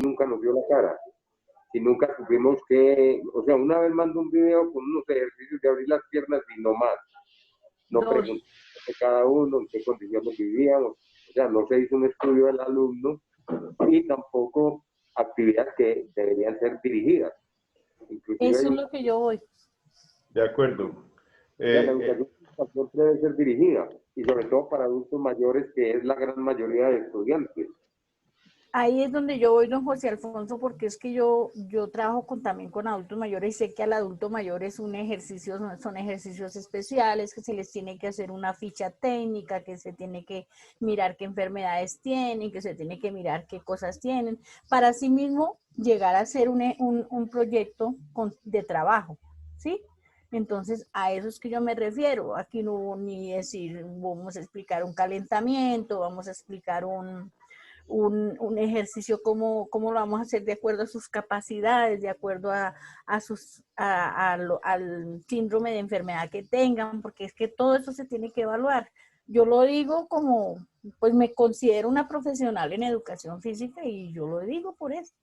nunca nos dio la cara, y nunca supimos que, o sea, una vez mandó un video con unos ejercicios de abrir las piernas y no más, no Dos. preguntó de cada uno, en qué condiciones vivíamos, o sea, no se hizo un estudio del alumno y tampoco actividades que deberían ser dirigidas. Inclusive Eso hay es un, lo que yo voy. De acuerdo. la educación siempre debe ser dirigida y sobre todo para adultos mayores, que es la gran mayoría de estudiantes. Ahí es donde yo voy, don José Alfonso, porque es que yo trabajo también con adultos mayores y sé que al adulto mayor es un ejercicio, son ejercicios especiales, que se les tiene que hacer una ficha técnica, que se tiene que mirar qué enfermedades tienen, que se tiene que mirar qué cosas tienen, para así mismo llegar a hacer un proyecto de trabajo, ¿sí? Entonces, a eso es que yo me refiero. Aquí no hubo ni decir, vamos a explicar un calentamiento, vamos a explicar un ejercicio, cómo lo vamos a hacer de acuerdo a sus capacidades, de acuerdo al síndrome de enfermedad que tengan, porque es que todo eso se tiene que evaluar. Yo lo digo como, pues me considero una profesional en educación física y yo lo digo por eso.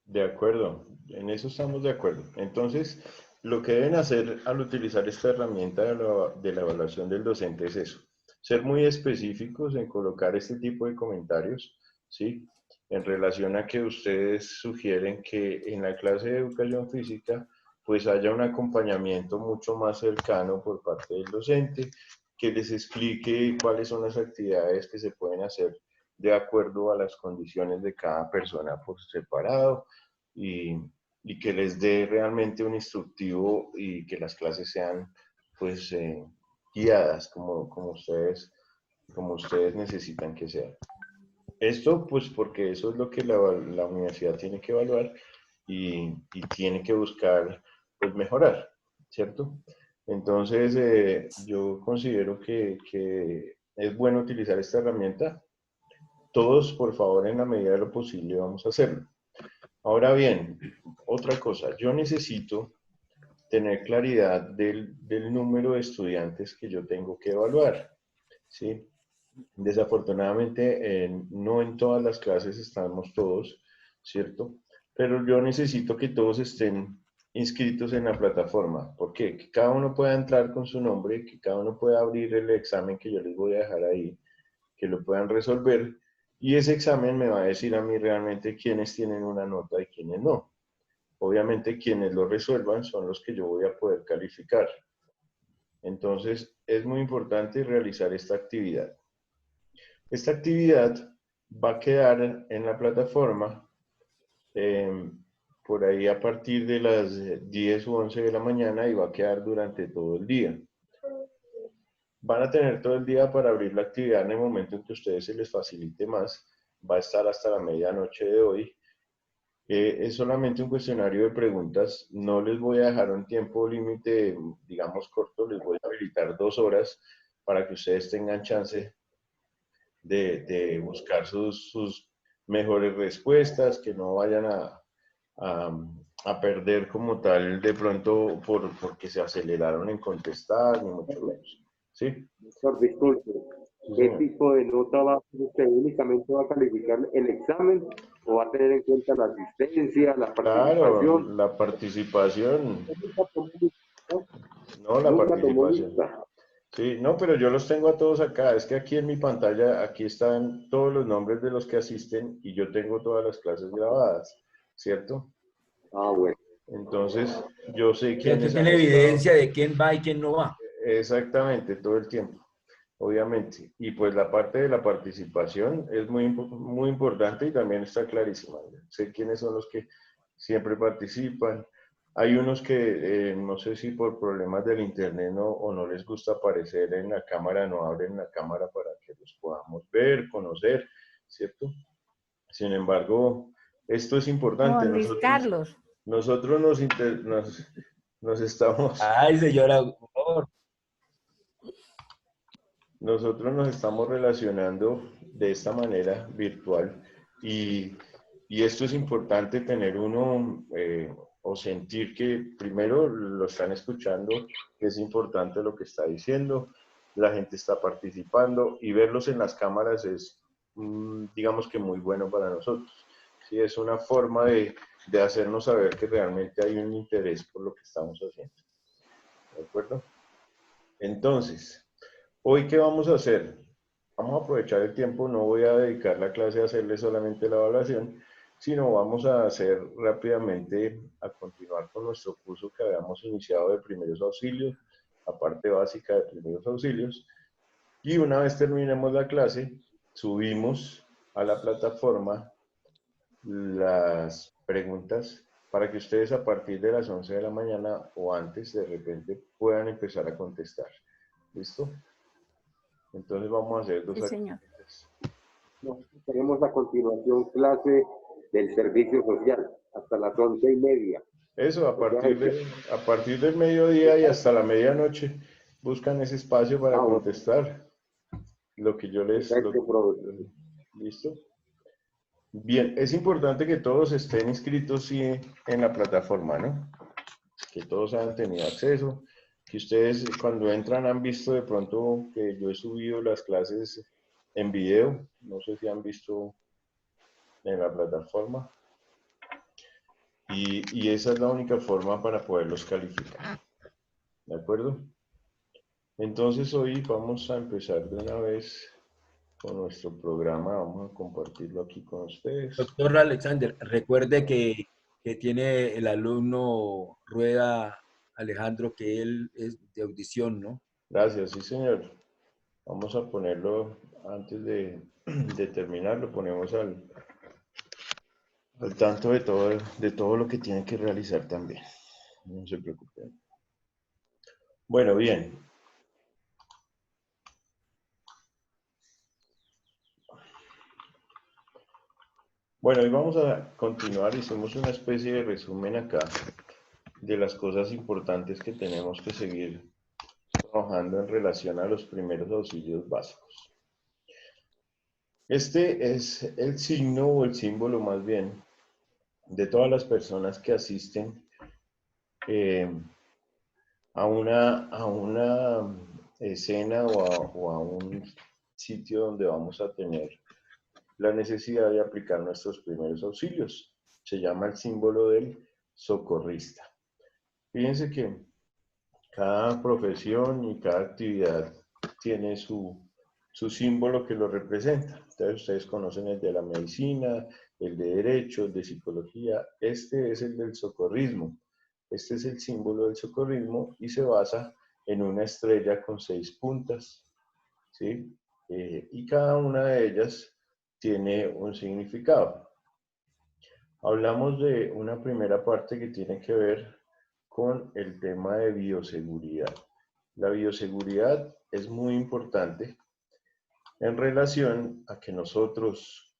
De acuerdo, en eso estamos de acuerdo. Entonces, lo que deben hacer al utilizar esta herramienta de la evaluación del docente es eso, ser muy específicos en colocar este tipo de comentarios, ¿sí? En relación a que ustedes sugieren que en la clase de educación física pues haya un acompañamiento mucho más cercano por parte del docente, que les explique cuáles son las actividades que se pueden hacer de acuerdo a las condiciones de cada persona por separado y, y que les dé realmente un instructivo y que las clases sean pues guiadas como ustedes necesitan que sean. Esto pues porque eso es lo que la universidad tiene que evaluar y tiene que buscar pues mejorar, ¿cierto? Entonces yo considero que es bueno utilizar esta herramienta. Todos, por favor, en la medida de lo posible, vamos a hacerlo. Ahora bien, otra cosa, yo necesito tener claridad del número de estudiantes que yo tengo que evaluar, ¿sí? Desafortunadamente, no en todas las clases estamos todos, ¿cierto? Pero yo necesito que todos estén inscritos en la plataforma. ¿Por qué? Que cada uno pueda entrar con su nombre, que cada uno pueda abrir el examen que yo les voy a dejar ahí, que lo puedan resolver. Y ese examen me va a decir a mí realmente quiénes tienen una nota y quiénes no. Obviamente quienes lo resuelvan son los que yo voy a poder calificar. Entonces es muy importante realizar esta actividad. Esta actividad va a quedar en la plataforma eh, por ahí a partir de las 10 o 11 de la mañana y va a quedar durante todo el día. Van a tener todo el día para abrir la actividad en el momento en que a ustedes se les facilite más. Va a estar hasta la medianoche de hoy. Es solamente un cuestionario de preguntas. No les voy a dejar un tiempo límite, digamos, corto. Les voy a habilitar 2 horas para que ustedes tengan chance de buscar sus mejores respuestas, que no vayan a, a perder como tal de pronto porque se aceleraron en contestar, ni mucho menos. ¿Sí? Doctor, disculpe, Sí, ¿qué señor. tipo de nota va a hacer usted? ¿Únicamente va a calificar el examen o va a tener en cuenta la asistencia, la Claro, participación? la participación, Nunca tomó lista, no la nunca tomó participación. lista. Sí, no, pero yo los tengo a todos acá. Es que aquí en mi pantalla, aquí están todos los nombres de los que asisten y yo tengo todas las clases grabadas, ¿cierto? Ah, bueno. Entonces, yo sé Ya usted quiénes han tiene estado evidencia de quién va y quién no va. exactamente todo el tiempo, obviamente. Y pues la parte de la participación es muy importante y también está clarísima. Sé quiénes son los que siempre participan. Hay unos que no sé si por problemas del internet o no les gusta aparecer en la cámara, no abren la cámara para que los podamos ver, conocer, ¿cierto? Sin embargo, esto es No, importante. Luis Carlos. Nosotros nos estamos, Ay, señora, por favor. nosotros nos estamos relacionando de esta manera virtual y, y esto es importante tener uno o sentir que primero lo están escuchando, que es importante lo que está diciendo, la gente está participando y verlos en las cámaras es, digamos que muy bueno para nosotros. ¿sí? Es una forma de hacernos saber que realmente hay un interés por lo que estamos haciendo. ¿De acuerdo? Entonces, ¿hoy qué vamos a hacer? Vamos a aprovechar el tiempo, no voy a dedicar la clase a hacerle solamente la evaluación, sino vamos a hacer rápidamente, a continuar con nuestro curso que habíamos iniciado de primeros auxilios, la parte básica de primeros auxilios, y una vez terminemos la clase, subimos a la plataforma las preguntas para que ustedes a partir de las 11 de la mañana o antes de repente puedan empezar a contestar. ¿Listo? Entonces vamos a hacer dos Sí, señor. actividades. Tenemos a continuación clase del servicio social hasta las 11:30. Eso, a partir del mediodía y hasta la medianoche, buscan ese espacio para contestar lo que yo les... ¿Listo? Bien, es importante que todos estén inscritos sí, en la plataforma, ¿no? Que todos hayan tenido acceso, que ustedes cuando entran han visto de pronto que yo he subido las clases en video, no sé si han visto en la plataforma, y esa es la única forma para poderlos calificar, ¿de acuerdo? Entonces hoy vamos a empezar de una vez con nuestro programa, vamos a compartirlo aquí con ustedes. Doctor Alexander, recuerde que tiene el alumno Rueda Alejandro, que él es de audición, ¿no? Gracias, sí señor. Vamos a ponerlo antes de terminar, lo ponemos al tanto de todo lo que tiene que realizar también. No se preocupen. Bueno, bien. Bueno, hoy vamos a continuar. Hicimos una especie de resumen acá de las cosas importantes que tenemos que seguir trabajando en relación a los primeros auxilios básicos. Este es el signo o el símbolo más bien de todas las personas que asisten a una escena o a un sitio donde vamos a tener la necesidad de aplicar nuestros primeros auxilios. Se llama el símbolo del socorrista. Fíjense que cada profesión y cada actividad tiene su símbolo que lo representa. Entonces ustedes conocen el de la medicina, el de derecho, el de psicología. Este es el del socorrismo. Este es el símbolo del socorrismo y se basa en una estrella con 6 puntas, ¿sí? Y cada una de ellas tiene un significado. Hablamos de una primera parte que tiene que ver con el tema de bioseguridad. La bioseguridad es muy importante en relación a que nosotros,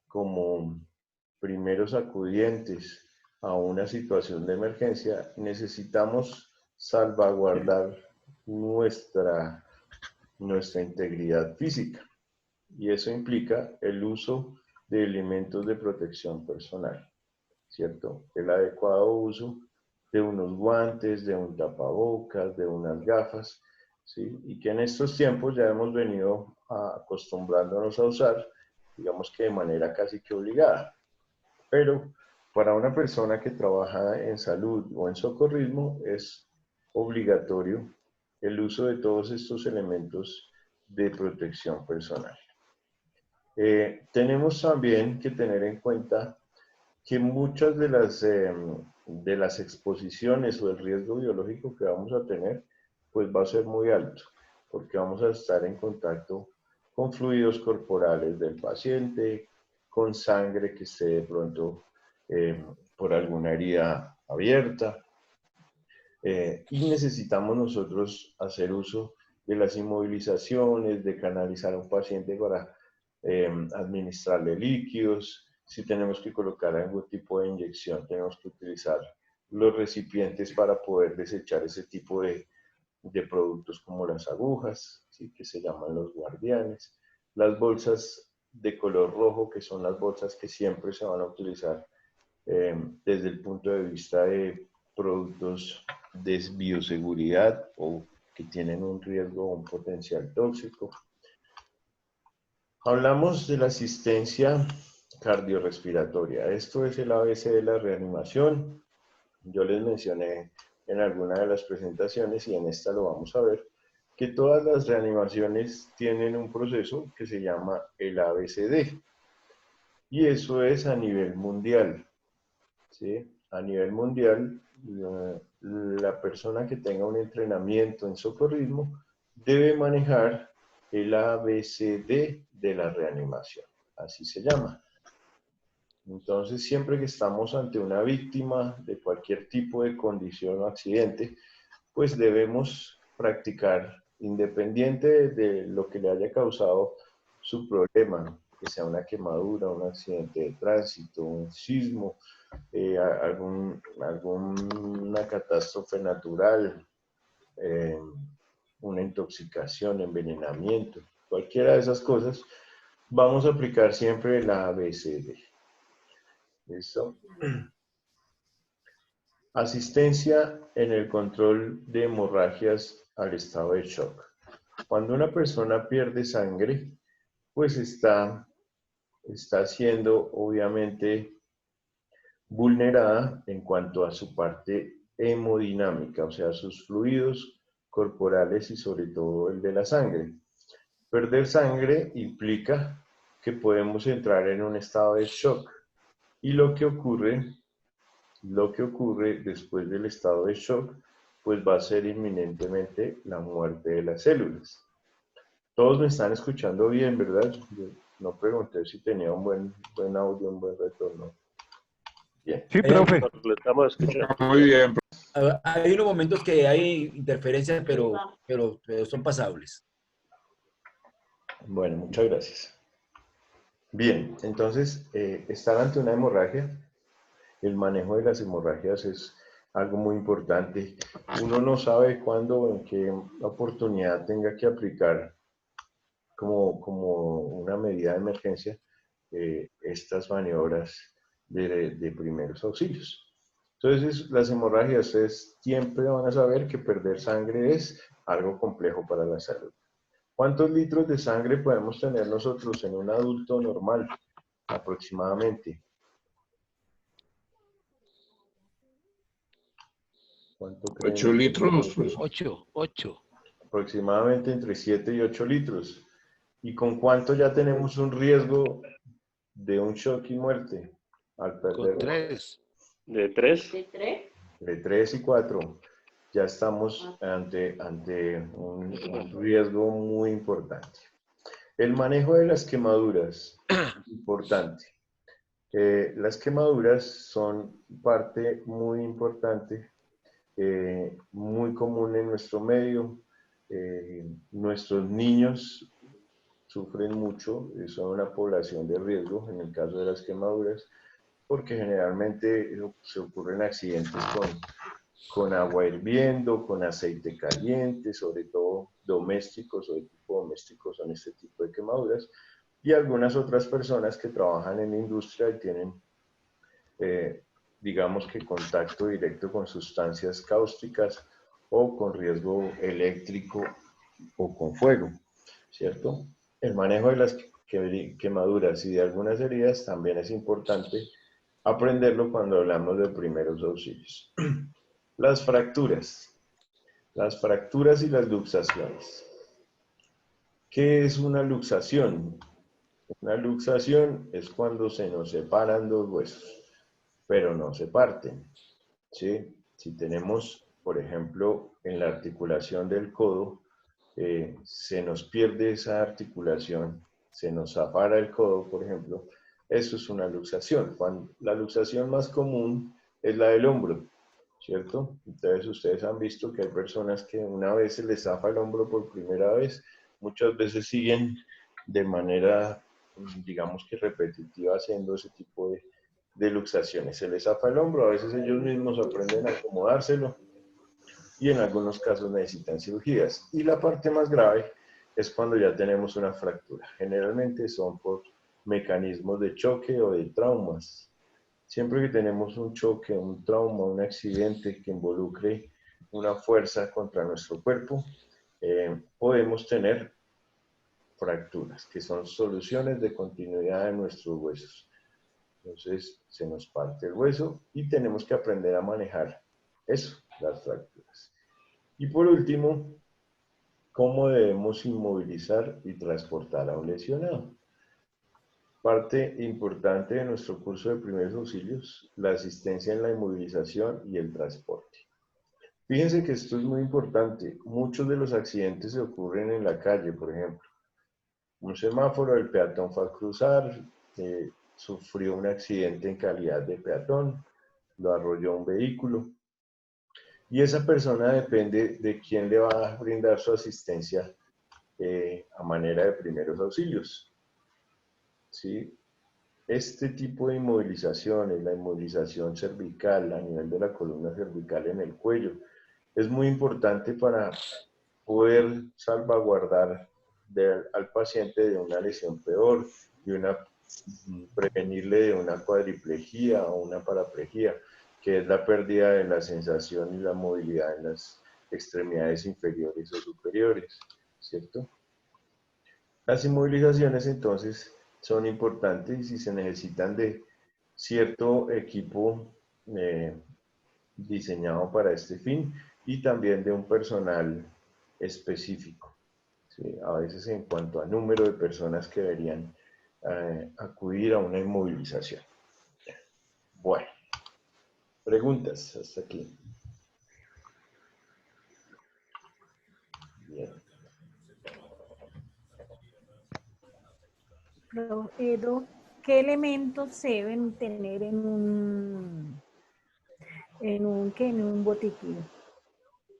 como primeros acudientes a una situación de emergencia, necesitamos salvaguardar nuestra integridad física. Y eso implica el uso de elementos de protección personal, ¿cierto? El adecuado uso de unos guantes, de un tapabocas, de unas gafas, ¿sí? Y que en estos tiempos ya hemos venido acostumbrándonos a usar, digamos que de manera casi que obligada. Pero para una persona que trabaja en salud o en socorrismo es obligatorio el uso de todos estos elementos de protección personal. Tenemos también que tener en cuenta que muchas de las exposiciones o el riesgo biológico que vamos a tener, pues va a ser muy alto, porque vamos a estar en contacto con fluidos corporales del paciente, con sangre que esté de pronto por alguna herida abierta, y necesitamos nosotros hacer uso de las inmovilizaciones, de canalizar a un paciente para administrarle líquidos. Si tenemos que colocar algún tipo de inyección, tenemos que utilizar los recipientes para poder desechar ese tipo de productos como las agujas, ¿sí? Que se llaman los guardianes. Las bolsas de color rojo, que son las bolsas que siempre se van a utilizar desde el punto de vista de productos de bioseguridad o que tienen un riesgo o un potencial tóxico. Hablamos de la asistencia cardiorrespiratoria. Esto es el ABC de la reanimación. Yo les mencioné en alguna de las presentaciones y en esta lo vamos a ver, que todas las reanimaciones tienen un proceso que se llama el ABCD. Y eso es a nivel mundial, ¿sí? A nivel mundial, la persona que tenga un entrenamiento en socorrismo debe manejar el ABCD de la reanimación, así se llama. Entonces, siempre que estamos ante una víctima de cualquier tipo de condición o accidente, pues debemos practicar, independiente de lo que le haya causado su problema, que sea una quemadura, un accidente de tránsito, un sismo, alguna catástrofe natural, una intoxicación, envenenamiento, cualquiera de esas cosas, vamos a aplicar siempre la ABCD. ¿Listo? Asistencia en el control de hemorragias al estado de shock. Cuando una persona pierde sangre, pues está siendo obviamente vulnerada en cuanto a su parte hemodinámica, o sea, sus fluidos corporales y sobre todo el de la sangre. Perder sangre implica que podemos entrar en un estado de shock y lo que ocurre después del estado de shock, pues va a ser inminentemente la muerte de las células. Todos me están escuchando bien, ¿verdad? Yo no pregunté si tenía un buen audio, un buen retorno. Bien. Sí, profe. Lo estamos escuchando. Muy bien. Hay unos momentos que hay interferencias, pero son pasables. Bueno, muchas gracias. Bien, entonces, estar ante una hemorragia, el manejo de las hemorragias es algo muy importante. Uno no sabe cuándo o en qué oportunidad tenga que aplicar como una medida de emergencia estas maniobras de primeros auxilios. Entonces, las hemorragias, ustedes siempre van a saber que perder sangre es algo complejo para la salud. ¿Cuántos litros de sangre podemos tener nosotros en un adulto normal? Aproximadamente. ¿Cuánto creen? 8 litros. Pues. 8. Aproximadamente entre 7 y 8 litros. ¿Y con cuánto ya tenemos un riesgo de un shock y muerte al perder? Con 3. ¿De 3? De 3 y 4. Ya estamos ante un riesgo muy importante. El manejo de las quemaduras es importante. Las quemaduras son parte muy importante, muy común en nuestro medio. Nuestros niños sufren mucho, son una población de riesgo en el caso de las quemaduras, porque generalmente se ocurren accidentes con agua hirviendo, con aceite caliente, sobre todo domésticos o de tipo doméstico son este tipo de quemaduras, y algunas otras personas que trabajan en la industria y tienen, digamos que contacto directo con sustancias cáusticas o con riesgo eléctrico o con fuego, ¿cierto? El manejo de las quemaduras y de algunas heridas también es importante aprenderlo cuando hablamos de primeros auxilios. Las fracturas y las luxaciones. ¿Qué es una luxación? Una luxación es cuando se nos separan dos huesos, pero no se parten, ¿sí? Si tenemos, por ejemplo, en la articulación del codo, se nos pierde esa articulación, se nos zapara el codo, por ejemplo, eso es una luxación. La luxación más común es la del hombro, ¿cierto? Entonces ustedes han visto que hay personas que una vez se les zafa el hombro por primera vez, muchas veces siguen de manera, digamos que repetitiva, haciendo ese tipo de luxaciones. Se les zafa el hombro, a veces ellos mismos aprenden a acomodárselo y en algunos casos necesitan cirugías. Y la parte más grave es cuando ya tenemos una fractura. Generalmente son por mecanismos de choque o de traumas. Siempre que tenemos un choque, un trauma, un accidente que involucre una fuerza contra nuestro cuerpo, podemos tener fracturas, que son soluciones de continuidad de nuestros huesos. Entonces se nos parte el hueso y tenemos que aprender a manejar eso, las fracturas. Y por último, ¿cómo debemos inmovilizar y transportar a un lesionado? Parte importante de nuestro curso de primeros auxilios, la asistencia en la inmovilización y el transporte. Fíjense que esto es muy importante. Muchos de los accidentes se ocurren en la calle, por ejemplo. Un semáforo, el peatón fue a cruzar, sufrió un accidente en calidad de peatón, lo arrolló un vehículo. Y esa persona depende de quién le va a brindar su asistencia a manera de primeros auxilios. ¿Sí? Este tipo de inmovilizaciones, la inmovilización cervical a nivel de la columna cervical en el cuello, es muy importante para poder salvaguardar al paciente de una lesión peor y prevenirle de una cuadriplegia o una paraplegia, que es la pérdida de la sensación y la movilidad en las extremidades inferiores o superiores, ¿cierto? Las inmovilizaciones entonces son importantes y se necesitan de cierto equipo diseñado para este fin y también de un personal específico. ¿Sí? A veces en cuanto a número de personas que deberían acudir a una inmovilización. Bueno, preguntas hasta aquí. Bien. Edo, ¿qué elementos se deben tener en un botiquín?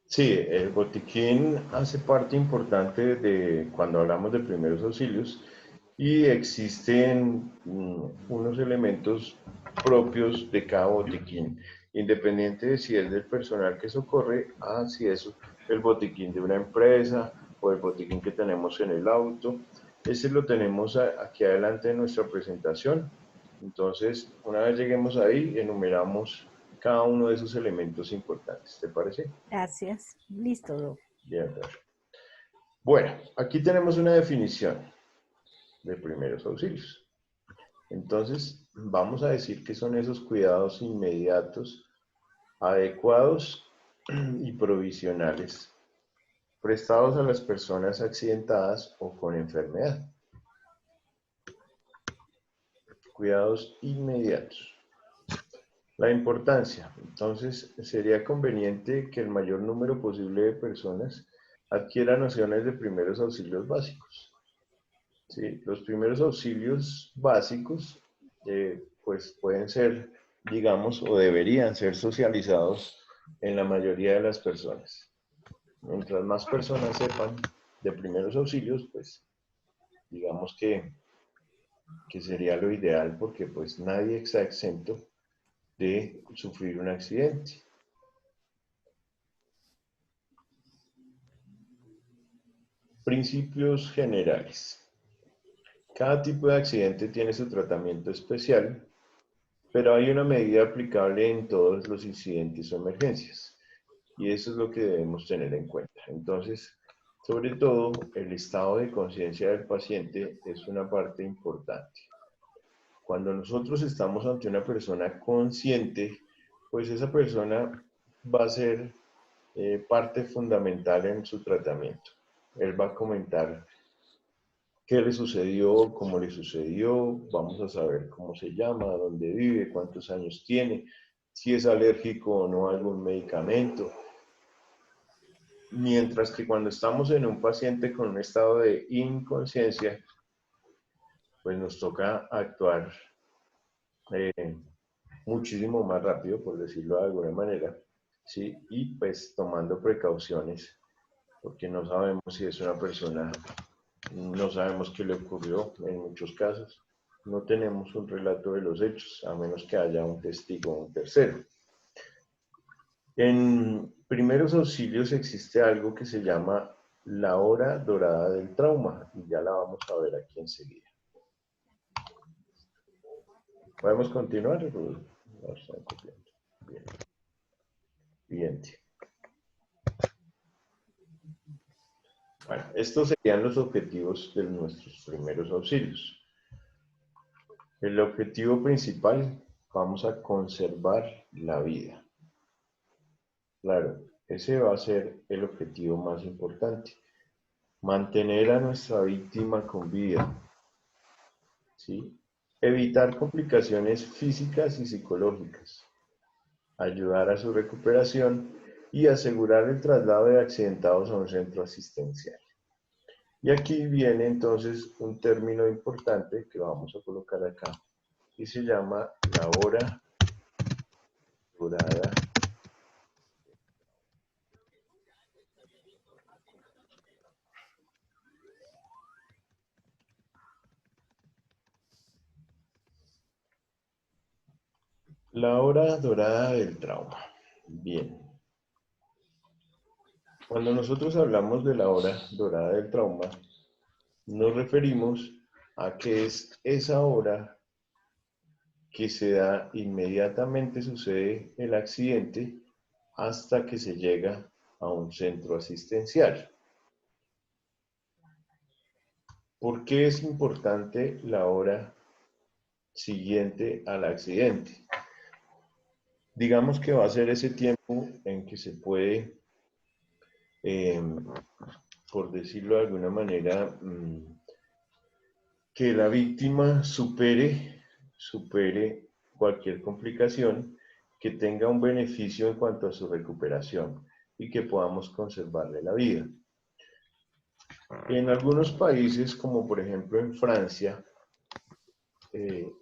Sí, el botiquín hace parte importante de cuando hablamos de primeros auxilios y existen unos elementos propios de cada botiquín, independiente de si es del personal que socorre, si es el botiquín de una empresa o el botiquín que tenemos en el auto. Ese lo tenemos aquí adelante en nuestra presentación. Entonces, una vez lleguemos ahí, enumeramos cada uno de esos elementos importantes. ¿Te parece? Gracias. Listo, Doc. Bien, perfecto. Bueno, aquí tenemos una definición de primeros auxilios. Entonces, vamos a decir que son esos cuidados inmediatos, adecuados y provisionales prestados a las personas accidentadas o con enfermedad. Cuidados inmediatos. La importancia. Entonces, sería conveniente que el mayor número posible de personas adquiera nociones de primeros auxilios básicos. ¿Sí? Los primeros auxilios básicos, pues pueden ser, digamos, o deberían ser socializados en la mayoría de las personas. Mientras más personas sepan de primeros auxilios, pues digamos que sería lo ideal porque pues nadie está exento de sufrir un accidente. Principios generales. Cada tipo de accidente tiene su tratamiento especial, pero hay una medida aplicable en todos los incidentes o emergencias. Y eso es lo que debemos tener en cuenta. Entonces, sobre todo, el estado de conciencia del paciente es una parte importante. Cuando nosotros estamos ante una persona consciente, pues esa persona va a ser parte fundamental en su tratamiento. Él va a comentar qué le sucedió, cómo le sucedió, vamos a saber cómo se llama, dónde vive, cuántos años tiene, si es alérgico o no a algún medicamento. Mientras que cuando estamos en un paciente con un estado de inconsciencia, pues nos toca actuar muchísimo más rápido, por decirlo de alguna manera, ¿sí? Y pues tomando precauciones, porque no sabemos si es una persona, no sabemos qué le ocurrió en muchos casos, no tenemos un relato de los hechos, a menos que haya un testigo o un tercero. En primeros auxilios existe algo que se llama la hora dorada del trauma, y ya la vamos a ver aquí enseguida. ¿Podemos continuar? Bien. Bien. Bueno, estos serían los objetivos de nuestros primeros auxilios. El objetivo principal, vamos a conservar la vida. Claro, ese va a ser el objetivo más importante. Mantener a nuestra víctima con vida, ¿sí? Evitar complicaciones físicas y psicológicas. Ayudar a su recuperación y asegurar el traslado de accidentados a un centro asistencial. Y aquí viene entonces un término importante que vamos a colocar acá y se llama la hora dorada. La hora dorada del trauma. Bien. Cuando nosotros hablamos de la hora dorada del trauma, nos referimos a que es esa hora que se da inmediatamente sucede el accidente hasta que se llega a un centro asistencial. ¿Por qué es importante la hora siguiente al accidente? Digamos que va a ser ese tiempo en que se puede, por decirlo de alguna manera, que la víctima supere cualquier complicación, que tenga un beneficio en cuanto a su recuperación y que podamos conservarle la vida. En algunos países, como por ejemplo en Francia,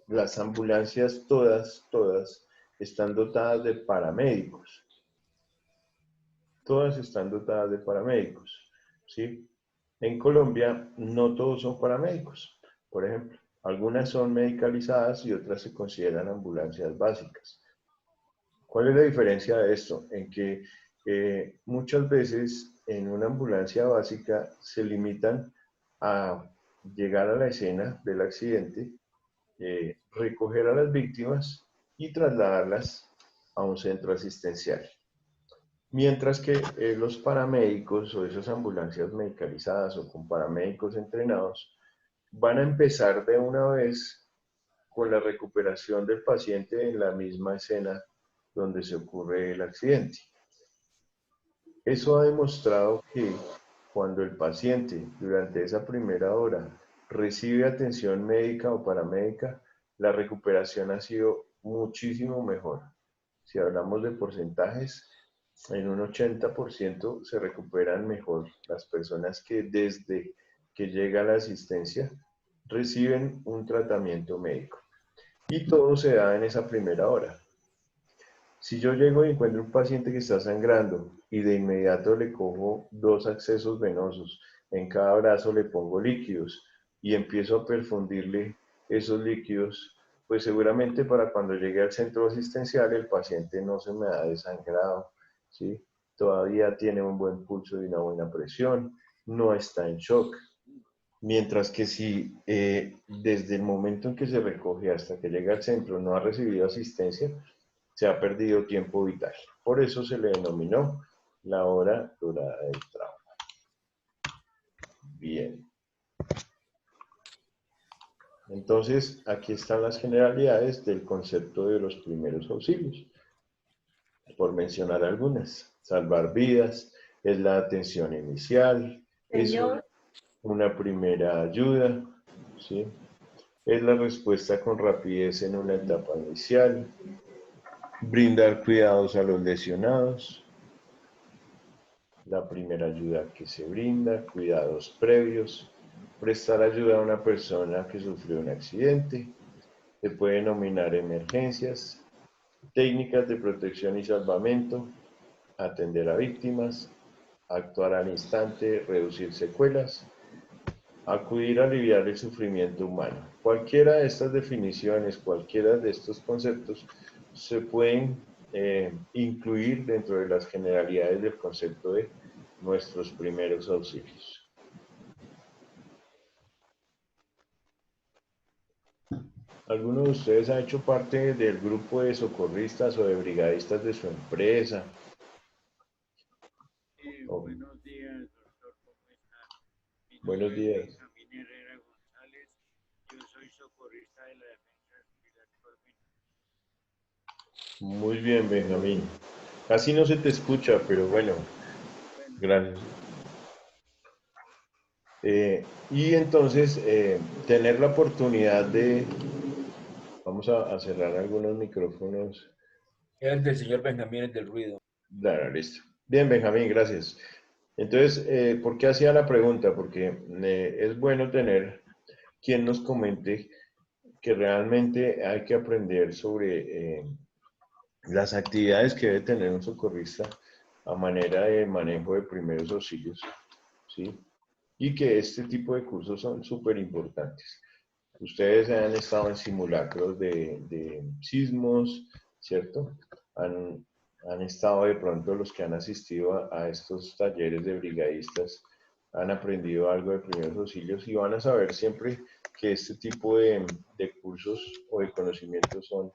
las ambulancias todas están dotadas de paramédicos. Todas están dotadas de paramédicos, ¿sí? En Colombia no todos son paramédicos. Por ejemplo, algunas son medicalizadas y otras se consideran ambulancias básicas. ¿Cuál es la diferencia de esto? En que muchas veces en una ambulancia básica se limitan a llegar a la escena del accidente, recoger a las víctimas y trasladarlas a un centro asistencial. Mientras que los paramédicos o esas ambulancias medicalizadas o con paramédicos entrenados van a empezar de una vez con la recuperación del paciente en la misma escena donde se ocurre el accidente. Eso ha demostrado que cuando el paciente durante esa primera hora recibe atención médica o paramédica, la recuperación ha sido muchísimo mejor. Si hablamos de porcentajes, en un 80% se recuperan mejor las personas que desde que llega la asistencia reciben un tratamiento médico. Y todo se da en esa primera hora. Si yo llego y encuentro un paciente que está sangrando y de inmediato le cojo 2 accesos venosos, en cada brazo le pongo líquidos y empiezo a perfundirle esos líquidos, pues seguramente para cuando llegue al centro asistencial el paciente no se me ha desangrado, ¿sí? Todavía tiene un buen pulso y una buena presión, no está en shock. Mientras que si desde el momento en que se recoge hasta que llega al centro no ha recibido asistencia, se ha perdido tiempo vital. Por eso se le denominó la hora dorada del trauma. Bien. Entonces, aquí están las generalidades del concepto de los primeros auxilios. Por mencionar algunas, salvar vidas, es la atención inicial, es una primera ayuda, ¿sí? Es la respuesta con rapidez en una etapa inicial, brindar cuidados a los lesionados, la primera ayuda que se brinda, cuidados previos, prestar ayuda a una persona que sufrió un accidente, se puede nominar emergencias, técnicas de protección y salvamento, atender a víctimas, actuar al instante, reducir secuelas, acudir a aliviar el sufrimiento humano. Cualquiera de estas definiciones, cualquiera de estos conceptos se pueden incluir dentro de las generalidades del concepto de nuestros primeros auxilios. ¿Alguno de ustedes ha hecho parte del grupo de socorristas o de brigadistas de su empresa? Buenos días, doctor, ¿cómo está? Mi Buenos nombre es días. Benjamín Herrera González. Yo soy socorrista de la Defensa Muy bien, Benjamín. Casi no se te escucha, pero bueno, gracias. Y entonces, tener la oportunidad de, vamos a cerrar algunos micrófonos. Es del señor Benjamín, es del ruido. Claro, listo. Bien, Benjamín, gracias. Entonces, ¿por qué hacía la pregunta? Porque es bueno tener quien nos comente que realmente hay que aprender sobre las actividades que debe tener un socorrista a manera de manejo de primeros auxilios, ¿sí? Y que este tipo de cursos son súper importantes. Ustedes han estado en simulacros de sismos, ¿cierto? Han estado de pronto los que han asistido a estos talleres de brigadistas, han aprendido algo de primeros auxilios y van a saber siempre que este tipo de cursos o de conocimientos son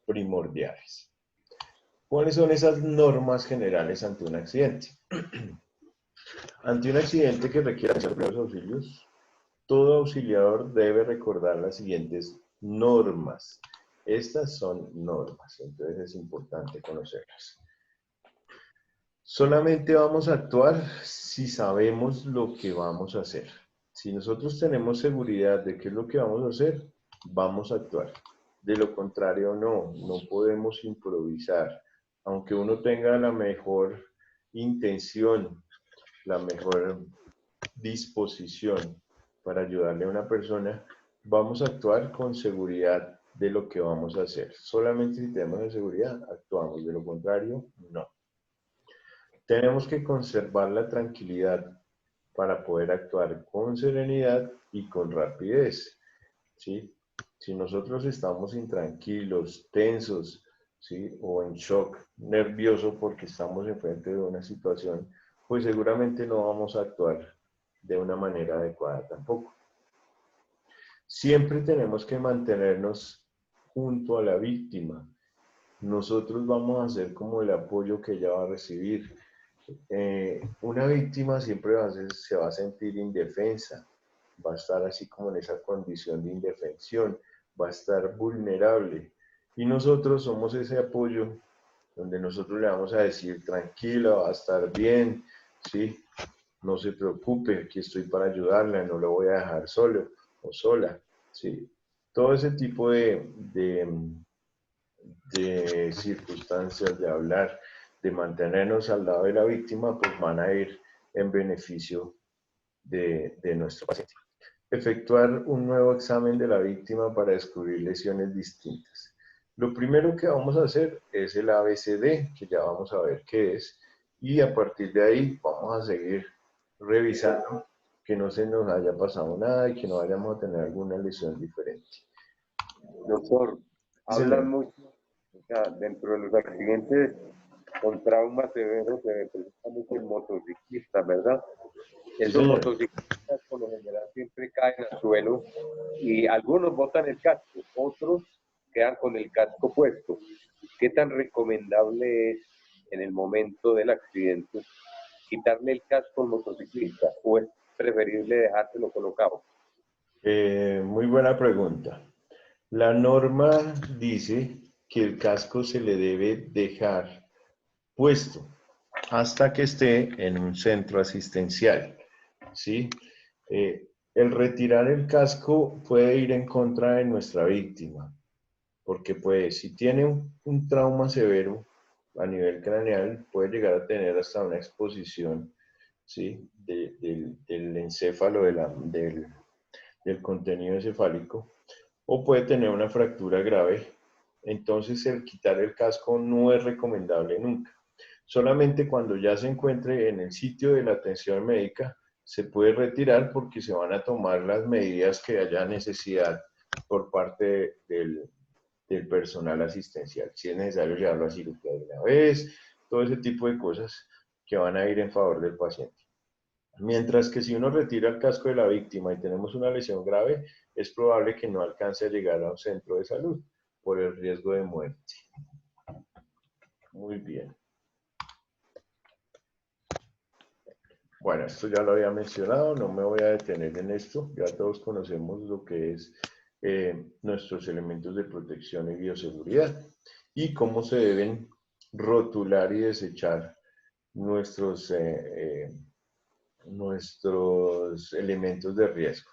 primordiales. ¿Cuáles son esas normas generales ante un accidente? Ante un accidente que requiera hacer primeros auxilios, todo auxiliador debe recordar las siguientes normas. Estas son normas, entonces es importante conocerlas. Solamente vamos a actuar si sabemos lo que vamos a hacer. Si nosotros tenemos seguridad de qué es lo que vamos a hacer, vamos a actuar. De lo contrario, no podemos improvisar. Aunque uno tenga la mejor intención, la mejor disposición para ayudarle a una persona, vamos a actuar con seguridad de lo que vamos a hacer. Solamente si tenemos la seguridad, actuamos. De lo contrario, no. Tenemos que conservar la tranquilidad para poder actuar con serenidad y con rapidez, ¿sí? Si nosotros estamos intranquilos, tensos, ¿sí? O en shock, nervioso porque estamos enfrente de una situación, pues seguramente no vamos a actuar de una manera adecuada tampoco. Siempre tenemos que mantenernos junto a la víctima. Nosotros vamos a ser como el apoyo que ella va a recibir. Una víctima siempre se va a sentir indefensa, va a estar así como en esa condición de indefensión, va a estar vulnerable. Y nosotros somos ese apoyo donde nosotros le vamos a decir, tranquila, va a estar bien, ¿sí? No se preocupe, aquí estoy para ayudarla, no lo voy a dejar solo o sola, ¿sí? Todo ese tipo de circunstancias, de hablar, de mantenernos al lado de la víctima, pues van a ir en beneficio de nuestro paciente. Efectuar un nuevo examen de la víctima para descubrir lesiones distintas. Lo primero que vamos a hacer es el ABCD, que ya vamos a ver qué es, y a partir de ahí vamos a seguir revisando que no se nos haya pasado nada y que no vayamos a tener alguna lesión diferente. Doctor, hablan mucho, o sea, dentro de los accidentes con trauma severo se presenta mucho en motociclistas, ¿verdad? Esos motociclistas por lo general siempre caen al suelo y algunos botan el casco, otros quedan con el casco puesto. ¿Qué tan recomendable es en el momento del accidente quitarle el casco al motociclista o es preferible dejárselo colocado? Muy buena pregunta. La norma dice que el casco se le debe dejar puesto hasta que esté en un centro asistencial, ¿sí? El retirar el casco puede ir en contra de nuestra víctima, porque pues si tiene un trauma severo a nivel craneal, puede llegar a tener hasta una exposición, ¿sí? Del encéfalo, del contenido encefálico, o puede tener una fractura grave. Entonces el quitar el casco no es recomendable nunca. Solamente cuando ya se encuentre en el sitio de la atención médica se puede retirar porque se van a tomar las medidas que haya necesidad por parte del personal asistencial. Si es necesario llevarlo a cirugía de una vez, todo ese tipo de cosas que van a ir en favor del paciente. Mientras que si uno retira el casco de la víctima y tenemos una lesión grave, es probable que no alcance a llegar a un centro de salud por el riesgo de muerte. Muy bien. Bueno, esto ya lo había mencionado, no me voy a detener en esto, ya todos conocemos lo que es nuestros elementos de protección y bioseguridad. y cómo se deben rotular y desechar nuestros elementos de riesgo.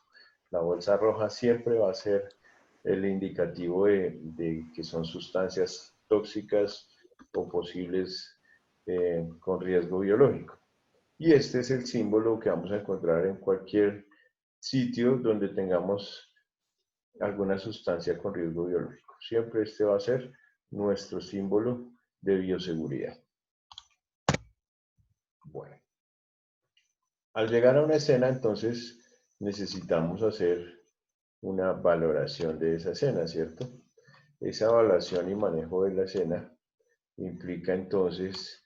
La bolsa roja siempre va a ser el indicativo de que son sustancias tóxicas o posibles con riesgo biológico. Y este es el símbolo que vamos a encontrar en cualquier sitio donde tengamos alguna sustancia con riesgo biológico. Siempre este va a ser nuestro símbolo de bioseguridad. Bueno. Al llegar a una escena, entonces, necesitamos hacer una valoración de esa escena, ¿cierto? Esa evaluación y manejo de la escena implica, entonces,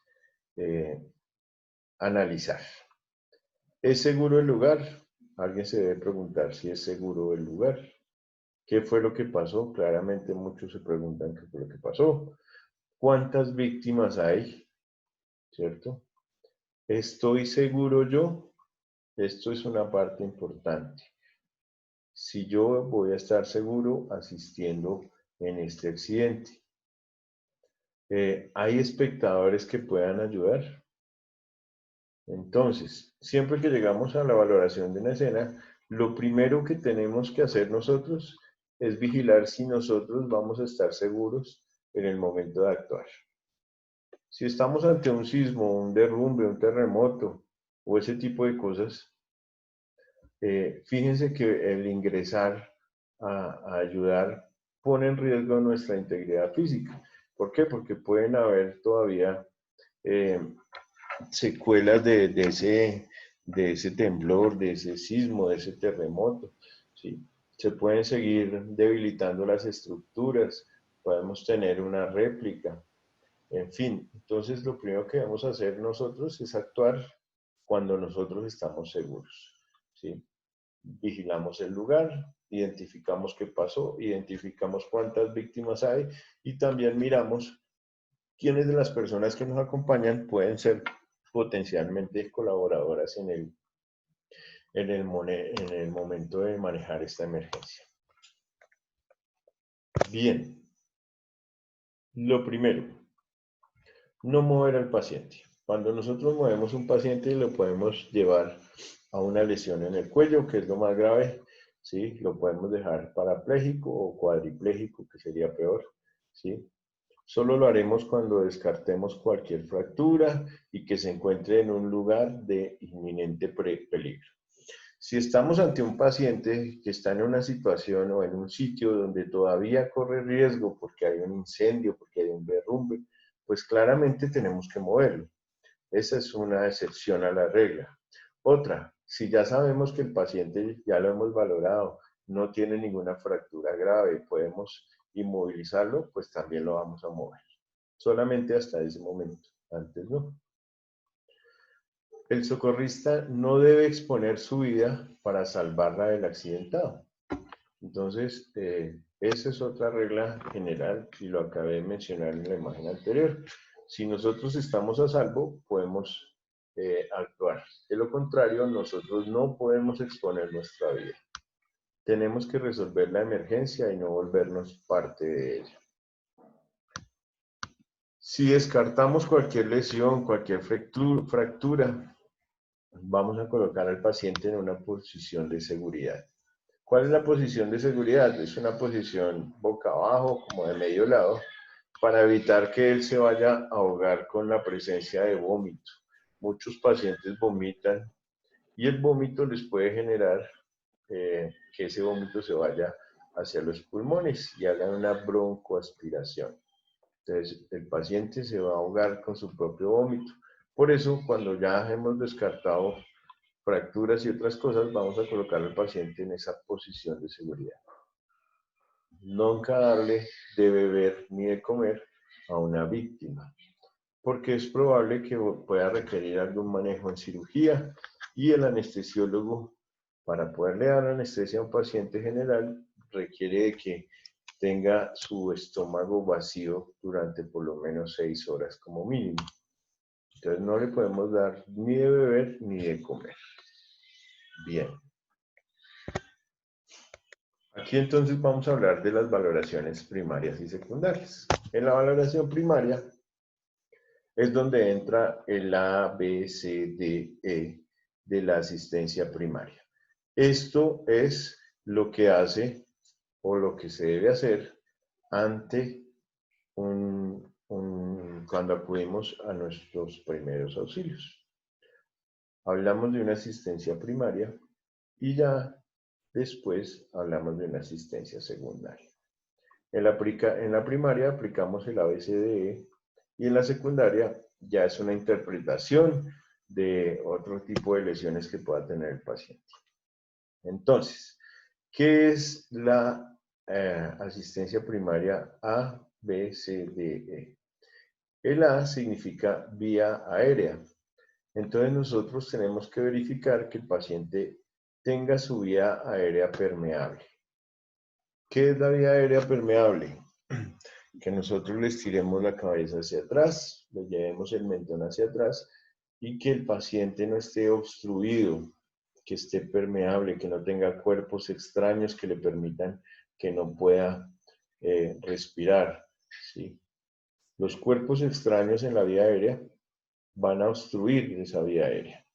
analizar. ¿Es seguro el lugar? Alguien se debe preguntar si es seguro el lugar. ¿Qué fue lo que pasó? Claramente muchos se preguntan qué fue lo que pasó. ¿Cuántas víctimas hay? ¿Cierto? ¿Estoy seguro yo? Esto es una parte importante. Si yo voy a estar seguro asistiendo en este accidente. ¿Hay espectadores que puedan ayudar? Entonces, siempre que llegamos a la valoración de una escena, lo primero que tenemos que hacer nosotros es vigilar si nosotros vamos a estar seguros en el momento de actuar. Si estamos ante un sismo, un derrumbe, un terremoto o ese tipo de cosas, fíjense que el ingresar a ayudar pone en riesgo nuestra integridad física. ¿Por qué? Porque pueden haber todavía secuelas de ese temblor, de ese sismo, de ese terremoto, ¿sí? Se pueden seguir debilitando las estructuras, podemos tener una réplica, en fin. Entonces, lo primero que vamos a hacer nosotros es actuar cuando nosotros estamos seguros, ¿sí? Vigilamos el lugar, identificamos qué pasó, identificamos cuántas víctimas hay y también miramos quiénes de las personas que nos acompañan pueden ser potencialmente colaboradoras en el momento de manejar esta emergencia. Bien, lo primero, no mover al paciente. Cuando nosotros movemos un paciente lo podemos llevar a una lesión en el cuello, que es lo más grave, ¿sí? Lo podemos dejar parapléjico o cuadripléjico, que sería peor, ¿sí? Solo lo haremos cuando descartemos cualquier fractura y que se encuentre en un lugar de inminente peligro. Si estamos ante un paciente que está en una situación o en un sitio donde todavía corre riesgo porque hay un incendio, porque hay un derrumbe, pues claramente tenemos que moverlo. Esa es una excepción a la regla. Otra, si ya sabemos que el paciente, ya lo hemos valorado, no tiene ninguna fractura grave, podemos inmovilizarlo, pues también lo vamos a mover. Solamente hasta ese momento, antes no. El socorrista no debe exponer su vida para salvarla del accidentado. Entonces, esa es otra regla general y lo acabé de mencionar en la imagen anterior. Si nosotros estamos a salvo, podemos actuar. De lo contrario, nosotros no podemos exponer nuestra vida. Tenemos que resolver la emergencia y no volvernos parte de ella. Si descartamos cualquier lesión, cualquier fractura, vamos a colocar al paciente en una posición de seguridad. ¿Cuál es la posición de seguridad? Es una posición boca abajo, como de medio lado, para evitar que él se vaya a ahogar con la presencia de vómito. Muchos pacientes vomitan y el vómito les puede generar que ese vómito se vaya hacia los pulmones y hagan una broncoaspiración. Entonces, el paciente se va a ahogar con su propio vómito. Por eso, cuando ya hemos descartado fracturas y otras cosas, vamos a colocar al paciente en esa posición de seguridad. Nunca darle de beber ni de comer a una víctima, porque es probable que pueda requerir algún manejo en cirugía y el anestesiólogo, para poderle dar anestesia a un paciente general, requiere de que tenga su estómago vacío durante por lo menos 6 horas como mínimo. Entonces no le podemos dar ni de beber ni de comer. Bien. Aquí entonces vamos a hablar de las valoraciones primarias y secundarias. En la valoración primaria es donde entra el A, B, C, D, E de la asistencia primaria. Esto es lo que hace o lo que se debe hacer ante cuando acudimos a nuestros primeros auxilios. Hablamos de una asistencia primaria y ya después hablamos de una asistencia secundaria. En la primaria aplicamos el ABCDE y en la secundaria ya es una interpretación de otro tipo de lesiones que pueda tener el paciente. Entonces, ¿qué es la asistencia primaria A, B, C, D, E? El A significa vía aérea. Entonces nosotros tenemos que verificar que el paciente tenga su vía aérea permeable. ¿Qué es la vía aérea permeable? Que nosotros le estiremos la cabeza hacia atrás, le llevemos el mentón hacia atrás y que el paciente no esté obstruido, que esté permeable, que no tenga cuerpos extraños que le permitan que no pueda respirar, ¿sí? Los cuerpos extraños en la vía aérea van a obstruir esa vía aérea.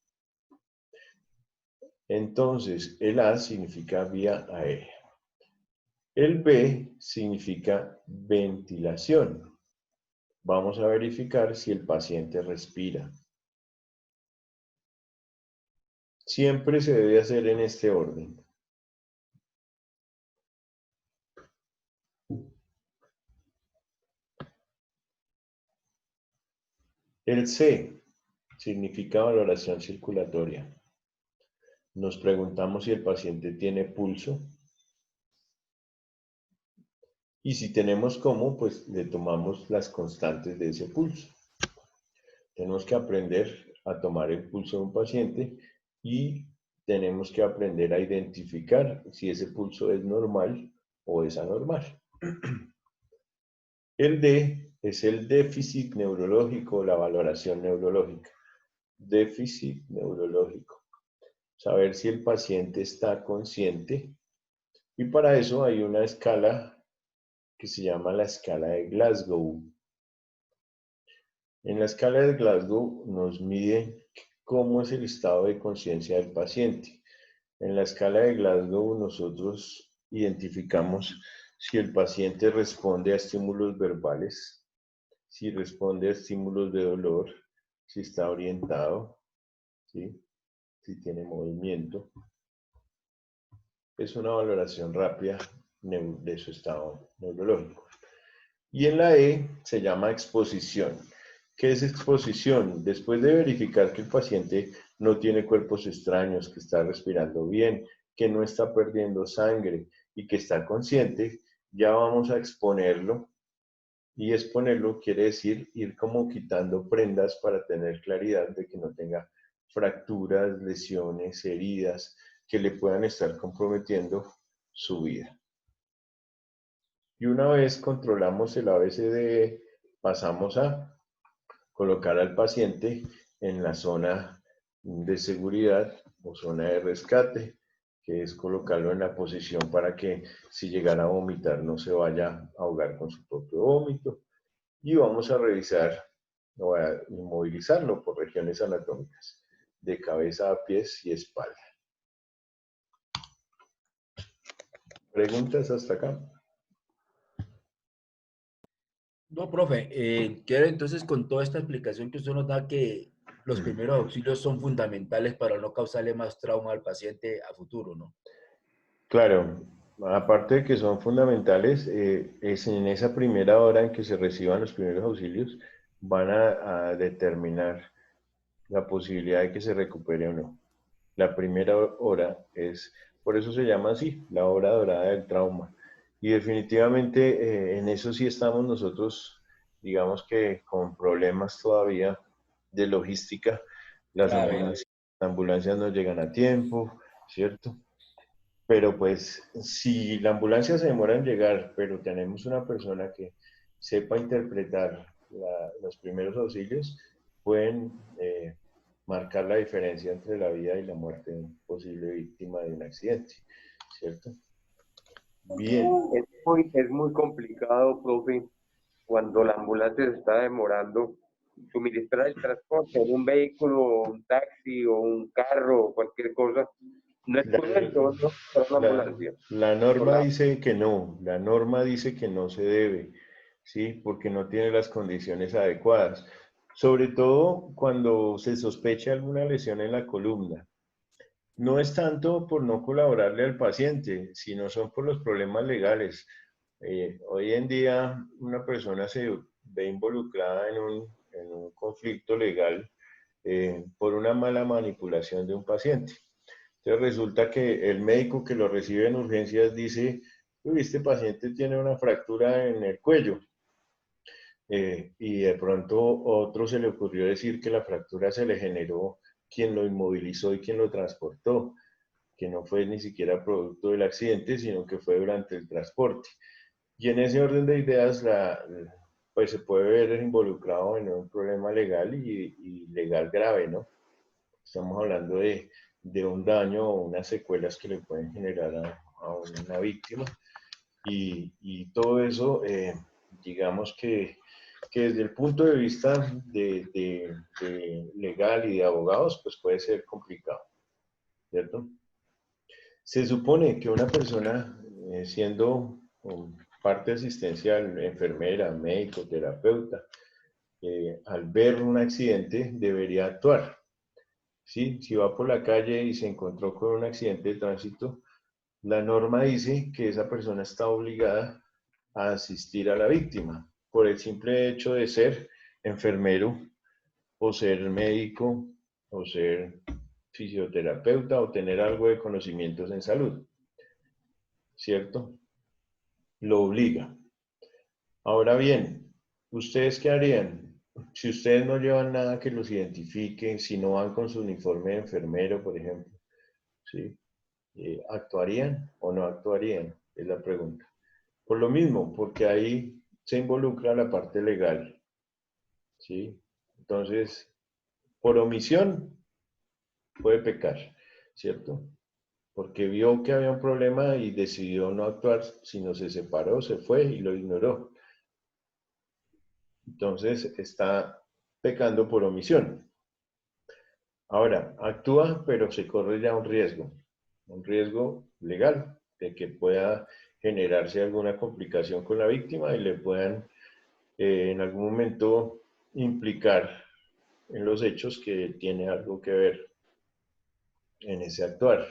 Entonces, el A significa vía aérea. El B significa ventilación. Vamos a verificar si el paciente respira. Siempre se debe hacer en este orden. El C significa valoración circulatoria. Nos preguntamos si el paciente tiene pulso. Y si tenemos cómo, pues le tomamos las constantes de ese pulso. Tenemos que aprender a tomar el pulso de un paciente y tenemos que aprender a identificar si ese pulso es normal o es anormal. El D es el déficit neurológico, la valoración neurológica. Déficit neurológico. Saber si el paciente está consciente. Y para eso hay una escala que se llama la escala de Glasgow. En la escala de Glasgow nos mide cómo es el estado de conciencia del paciente. En la escala de Glasgow nosotros identificamos si el paciente responde a estímulos verbales, si responde a estímulos de dolor, si está orientado, ¿sí? Si tiene movimiento. Es una valoración rápida de su estado neurológico. Y en la E se llama exposición. ¿Qué es exposición? Después de verificar que el paciente no tiene cuerpos extraños, que está respirando bien, que no está perdiendo sangre y que está consciente, ya vamos a exponerlo. Y exponerlo quiere decir ir como quitando prendas para tener claridad de que no tenga fracturas, lesiones, heridas que le puedan estar comprometiendo su vida. Y una vez controlamos el ABCDE, pasamos a colocar al paciente en la zona de seguridad o zona de rescate, que es colocarlo en la posición para que si llegara a vomitar no se vaya a ahogar con su propio vómito. Y vamos a revisar o a inmovilizarlo por regiones anatómicas, de cabeza a pies y espalda. ¿Preguntas hasta acá? No, profe, quiero entonces con toda esta explicación que usted nos da que los primeros auxilios son fundamentales para no causarle más trauma al paciente a futuro, ¿no? Claro, aparte de que son fundamentales, es en esa primera hora en que se reciban los primeros auxilios, van a determinar la posibilidad de que se recupere o no. La primera hora es, por eso se llama así, la hora dorada del trauma. Y definitivamente en eso sí estamos nosotros, digamos que con problemas todavía de logística. Las Claro. ambulancias no llegan a tiempo, ¿cierto? Pero pues si la ambulancia se demora en llegar, pero tenemos una persona que sepa interpretar los primeros auxilios, pueden marcar la diferencia entre la vida y la muerte de una posible víctima de un accidente, ¿cierto? Bien. Es muy complicado, profe, cuando la ambulancia se está demorando, suministrar el transporte en un vehículo, un taxi o un carro o cualquier cosa, no es La, prudente, ¿no? Para una la- ambulancia. la Otro norma lado. dice que no, la norma dice que no se debe, ¿sí? Porque no tiene las condiciones adecuadas. Sobre todo cuando se sospecha alguna lesión en la columna. No es tanto por no colaborarle al paciente, sino son por los problemas legales. Hoy en día una persona se ve involucrada en un conflicto legal por una mala manipulación de un paciente. Entonces resulta que el médico que lo recibe en urgencias dice, uy, este paciente tiene una fractura en el cuello. Y de pronto otro se le ocurrió decir que la fractura se le generó quien lo inmovilizó y quien lo transportó, que no fue ni siquiera producto del accidente, sino que fue durante el transporte. Y en ese orden de ideas, pues se puede ver involucrado en un problema legal y legal grave, ¿no? Estamos hablando de un daño o unas secuelas que le pueden generar a una víctima. Y todo eso, digamos que desde el punto de vista de legal y de abogados, pues puede ser complicado, ¿cierto? Se supone que una persona, siendo parte asistencial, enfermera, médico, terapeuta, al ver un accidente debería actuar. ¿Sí? Si va por la calle y se encontró con un accidente de tránsito, la norma dice que esa persona está obligada a asistir a la víctima por el simple hecho de ser enfermero o ser médico o ser fisioterapeuta o tener algo de conocimientos en salud, ¿cierto? Lo obliga. Ahora bien, ¿ustedes qué harían? Si ustedes no llevan nada que los identifique, si no van con su uniforme de enfermero, por ejemplo, ¿sí? ¿Actuarían o no actuarían? Es la pregunta. Por lo mismo, porque ahí se involucra la parte legal, ¿sí? Entonces, por omisión puede pecar, ¿cierto? Porque vio que había un problema y decidió no actuar, sino se separó, se fue y lo ignoró. Entonces, está pecando por omisión. Ahora, actúa, pero se corre ya un riesgo legal de que pueda generarse alguna complicación con la víctima y le puedan en algún momento implicar en los hechos que tiene algo que ver en ese actuar.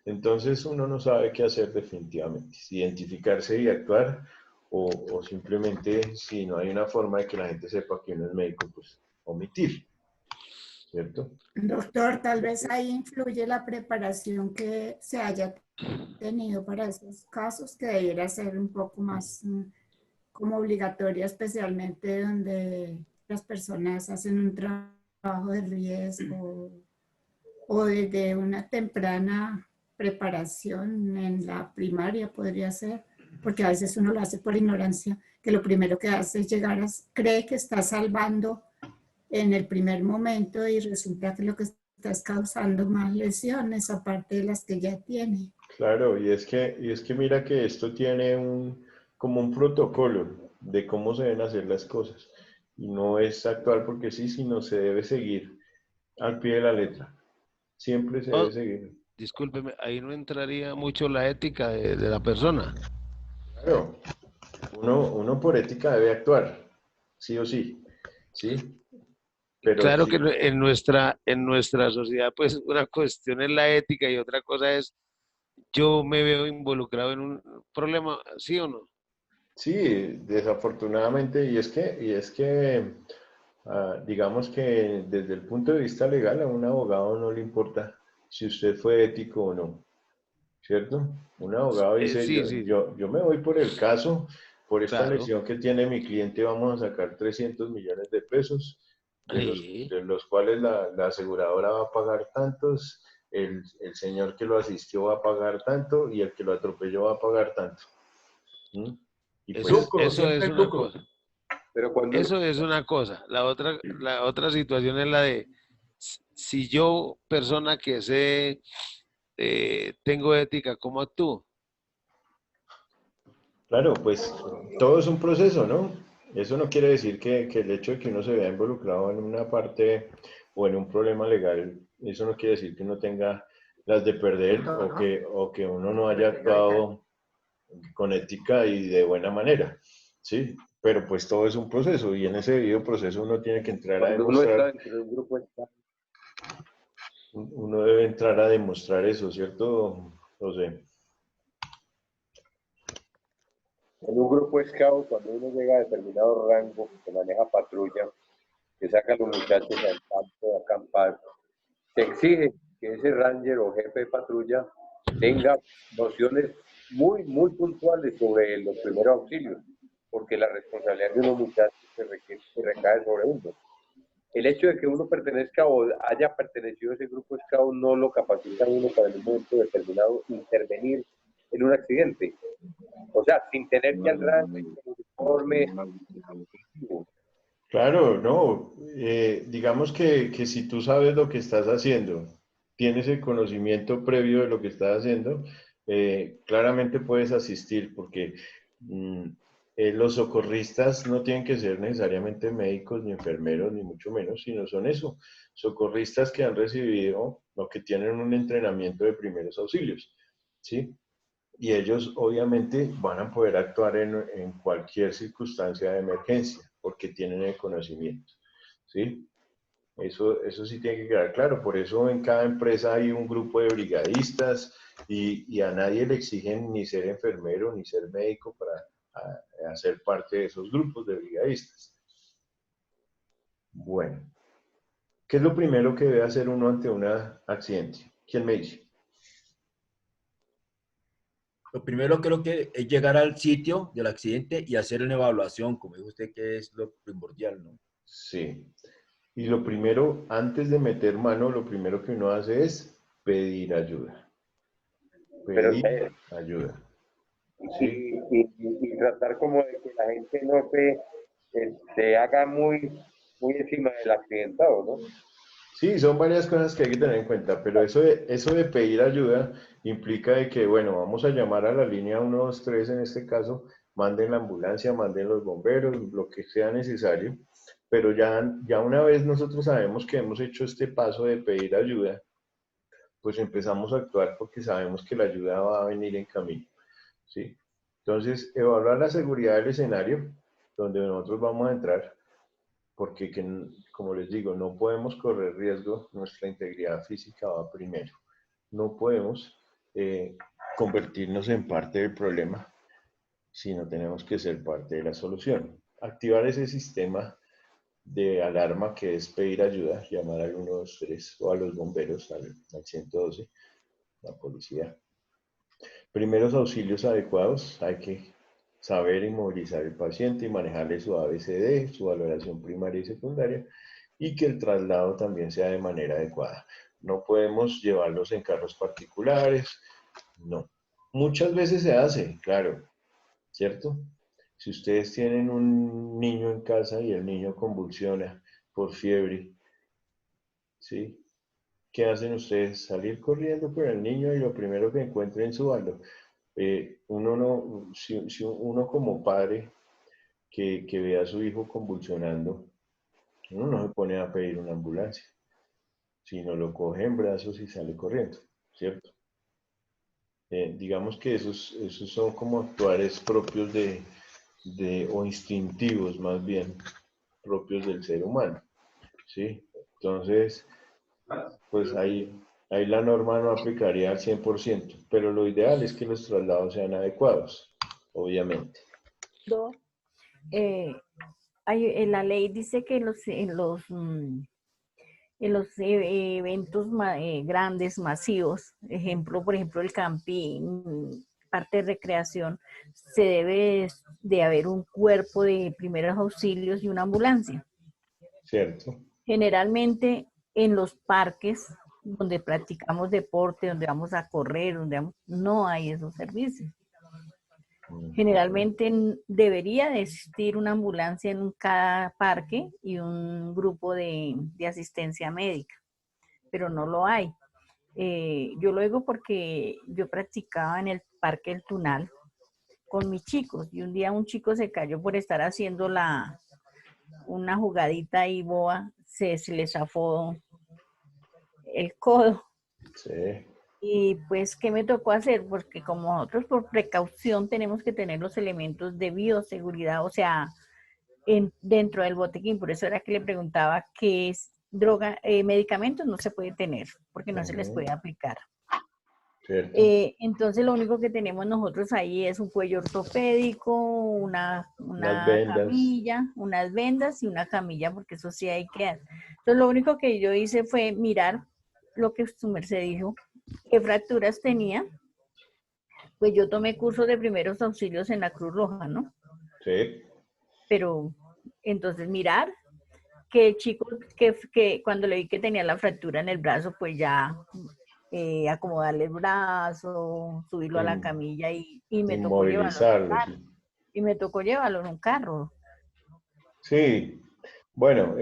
Entonces uno no sabe qué hacer definitivamente, si identificarse y actuar o simplemente si no hay una forma de que la gente sepa que uno es médico, pues omitir, ¿cierto? Doctor, tal vez ahí influye la preparación que se haya tenido para esos casos, que debiera ser un poco más como obligatoria, especialmente donde las personas hacen un trabajo de riesgo o desde una temprana preparación en la primaria podría ser, porque a veces uno lo hace por ignorancia, que lo primero que hace es llegar a, cree que está salvando en el primer momento y resulta que lo que está es causando más lesiones aparte de las que ya tiene. Claro, y es que mira que esto tiene como un protocolo de cómo se deben hacer las cosas. Y no es actuar porque sí, sino se debe seguir al pie de la letra. Siempre se debe Oh, seguir. discúlpeme, ahí no entraría mucho la ética de la persona. Claro, uno por ética debe actuar, sí o sí, ¿sí? Pero Claro que sí, en nuestra sociedad, pues una cuestión es la ética y otra cosa es yo me veo involucrado en un problema, ¿sí o no? sí, desafortunadamente, y es que digamos que desde el punto de vista legal a un abogado no le importa si usted fue ético o no, ¿cierto? Un abogado dice, Sí, sí, yo me voy por el caso, por esta claro. lesión que tiene mi cliente, vamos a sacar 300 millones de pesos, Sí, de los cuales la aseguradora va a pagar tantos, el señor que lo asistió va a pagar tanto y el que lo atropelló va a pagar tanto. ¿Mm? Y pues, Lucro, eso es siempre una lucro. cosa. Pero cuando, Eso es una cosa. La otra situación es la de si yo, persona que sé, tengo ética, ¿cómo actúo? claro, pues todo es un proceso, ¿no? Eso no quiere decir que el hecho de que uno se vea involucrado en una parte o en un problema legal, eso no quiere decir que uno tenga las de perder o que uno no haya actuado con ética y de buena manera, ¿sí? Pero pues todo es un proceso y en ese debido proceso uno tiene que entrar a Cuando uno está demostrar, dentro de un grupo scout, uno debe entrar a demostrar eso, ¿cierto, José? en un grupo scout, cuando uno llega a determinado rango, que maneja patrulla, que saca a los muchachos al campo a acampar, se exige que ese ranger o jefe de patrulla tenga nociones muy puntuales sobre los primeros auxilios, porque la responsabilidad de unos muchachos se recae sobre uno. El hecho de que uno pertenezca o haya pertenecido a ese grupo scout no lo capacita a uno para en un momento determinado intervenir en un accidente. O sea, sin tener que al uniforme. Claro, no. Digamos que si tú sabes lo que estás haciendo, tienes el conocimiento previo de lo que estás haciendo, claramente puedes asistir porque mm, los socorristas no tienen que ser necesariamente médicos ni enfermeros, ni mucho menos, sino son eso, socorristas que han recibido o que tienen un entrenamiento de primeros auxilios, ¿sí? Y ellos obviamente van a poder actuar en cualquier circunstancia de emergencia porque tienen el conocimiento, ¿sí? Eso sí tiene que quedar claro. Por eso en cada empresa hay un grupo de brigadistas y a nadie le exigen ni ser enfermero ni ser médico para hacer parte de esos grupos de brigadistas. Bueno, ¿qué es lo primero que debe hacer uno ante un accidente? ¿Quién me dice? Lo primero creo que es llegar al sitio del accidente y hacer una evaluación, como dijo usted, que es lo primordial, ¿no? Sí. Y lo primero, antes de meter mano, lo primero que uno hace es pedir ayuda. Pero Pedir ayuda. ¿Sí? y tratar como de que la gente no se haga muy encima del accidentado, ¿no? Sí, son varias cosas que hay que tener en cuenta, pero eso de pedir ayuda implica de que, bueno, vamos a llamar a la línea 123 en este caso, manden la ambulancia, manden los bomberos, lo que sea necesario, pero ya una vez nosotros sabemos que hemos hecho este paso de pedir ayuda, pues empezamos a actuar porque sabemos que la ayuda va a venir en camino, ¿sí? Entonces, evaluar la seguridad del escenario donde nosotros vamos a entrar, porque como les digo, no podemos correr riesgo, nuestra integridad física va primero. No podemos convertirnos en parte del problema, sino tenemos que ser parte de la solución. Activar ese sistema de alarma que es pedir ayuda, llamar al 123 o a los bomberos, al 112, la policía. Primeros auxilios adecuados, hay que saber inmovilizar al paciente y manejarle su ABCD, su valoración primaria y secundaria, y que el traslado también sea de manera adecuada. No podemos llevarlos en carros particulares, no. Muchas veces se hace, claro, ¿cierto? Si ustedes tienen un niño en casa y el niño convulsiona por fiebre, ¿sí? ¿Qué hacen ustedes? Salir corriendo con el niño y lo primero que encuentren subarlo. Uno no, si uno como padre que ve a su hijo convulsionando, uno no se pone a pedir una ambulancia, sino lo coge en brazos y sale corriendo, ¿cierto? Digamos que esos son como actuares propios o instintivos más bien, propios del ser humano, ¿sí? Entonces, pues ahí la norma no aplicaría al 100%, pero lo ideal es que los traslados sean adecuados, obviamente. Eh, la ley dice que en los eventos grandes, masivos, por ejemplo, el camping, parte de recreación, se debe de haber un cuerpo de primeros auxilios y una ambulancia. Cierto. Generalmente en los parques donde practicamos deporte, donde vamos a correr, no hay esos servicios. Generalmente debería de existir una ambulancia en cada parque y un grupo de asistencia médica, pero no lo hay. Yo lo digo porque yo practicaba en el Parque El Tunal con mis chicos. Y un día un chico se cayó por estar haciendo una jugadita ahí boba, se le zafó el codo. Sí. Y pues, ¿qué me tocó hacer? Porque como nosotros por precaución tenemos que tener los elementos de bioseguridad, o sea, dentro del botiquín. Por eso era que le preguntaba qué es droga, medicamentos no se puede tener, porque no se les puede aplicar. Cierto. Entonces lo único que tenemos nosotros ahí es un cuello ortopédico, Unas una vendas. camilla, unas vendas y una camilla, porque eso sí hay que hacer. Entonces lo único que yo hice fue mirar lo que su merced dijo, qué fracturas tenía. Pues yo tomé cursos de primeros auxilios en la Cruz Roja, ¿no? Sí. Pero entonces mirar que el chico, que cuando le vi que tenía la fractura en el brazo, pues ya acomodarle el brazo, subirlo a la camilla y me tocó llevarlo en un Inmovilizarlo, carro. sí. Y me tocó llevarlo en un carro. Sí, bueno,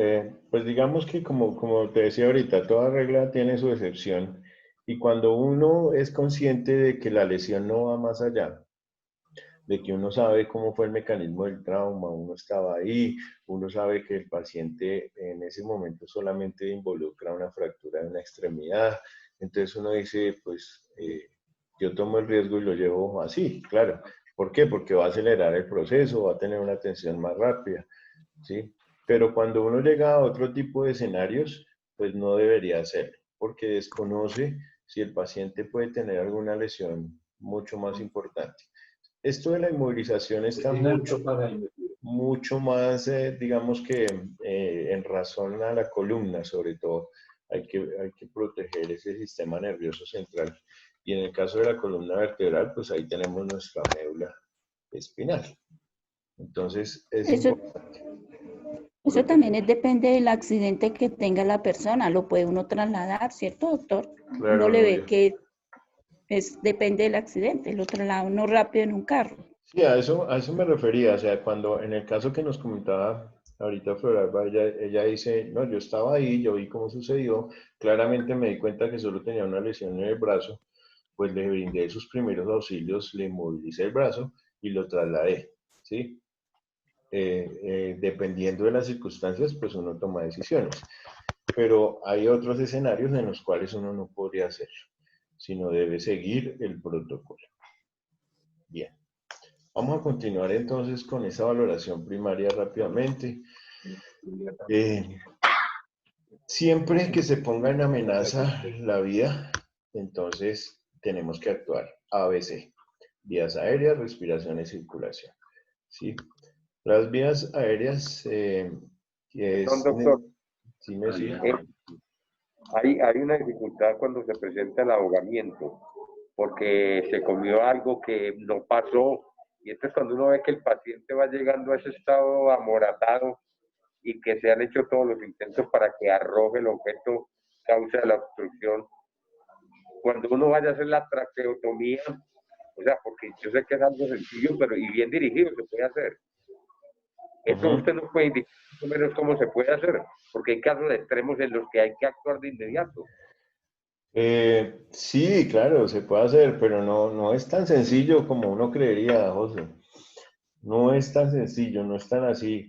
pues digamos que como te decía ahorita, toda regla tiene su excepción y cuando uno es consciente de que la lesión no va más allá, de que uno sabe cómo fue el mecanismo del trauma, uno estaba ahí, uno sabe que el paciente en ese momento solamente involucra una fractura de una extremidad, entonces uno dice, pues yo tomo el riesgo y lo llevo así, claro. ¿Por qué? Porque va a acelerar el proceso, va a tener una atención más rápida, ¿sí? Pero cuando uno llega a otro tipo de escenarios, pues no debería hacerlo, porque desconoce si el paciente puede tener alguna lesión mucho más importante. Esto de la inmovilización está mucho más, digamos que en razón a la columna, sobre todo. Hay que proteger ese sistema nervioso central. Y en el caso de la columna vertebral, pues ahí tenemos nuestra médula espinal. Entonces, es importante. Eso también depende del accidente que tenga la persona, lo puede uno trasladar, ¿cierto, doctor? Claro, Uno le ve Nubia. que depende del accidente, lo traslada uno rápido en un carro. Sí, a eso me refería, o sea, cuando en el caso que nos comentaba ahorita Floralba, ella dice, no, yo estaba ahí, yo vi cómo sucedió, claramente me di cuenta que solo tenía una lesión en el brazo, pues le brindé sus primeros auxilios, le inmovilicé el brazo y lo trasladé, ¿sí? Dependiendo de las circunstancias, pues uno toma decisiones, pero hay otros escenarios en los cuales uno no podría hacerlo, sino debe seguir el protocolo. Bien. Vamos a continuar entonces con esa valoración primaria rápidamente. Siempre que se ponga en amenaza la vida, entonces tenemos que actuar. ABC, vías aéreas, respiración y circulación. ¿Sí? Las vías aéreas Doctor, sí me sigue. hay una dificultad cuando se presenta el ahogamiento, porque se comió algo que no pasó, y entonces cuando uno ve que el paciente va llegando a ese estado amoratado y que se han hecho todos los intentos para que arroje el objeto causa la obstrucción, cuando uno vaya a hacer la traqueotomía, o sea, porque yo sé que es algo sencillo, pero y bien dirigido se puede hacer. Eso usted nos puede indicar más o menos cómo se puede hacer, porque hay casos extremos en los que hay que actuar de inmediato. Sí, claro, se puede hacer, pero no es tan sencillo como uno creería, José. No es tan sencillo, no es tan así.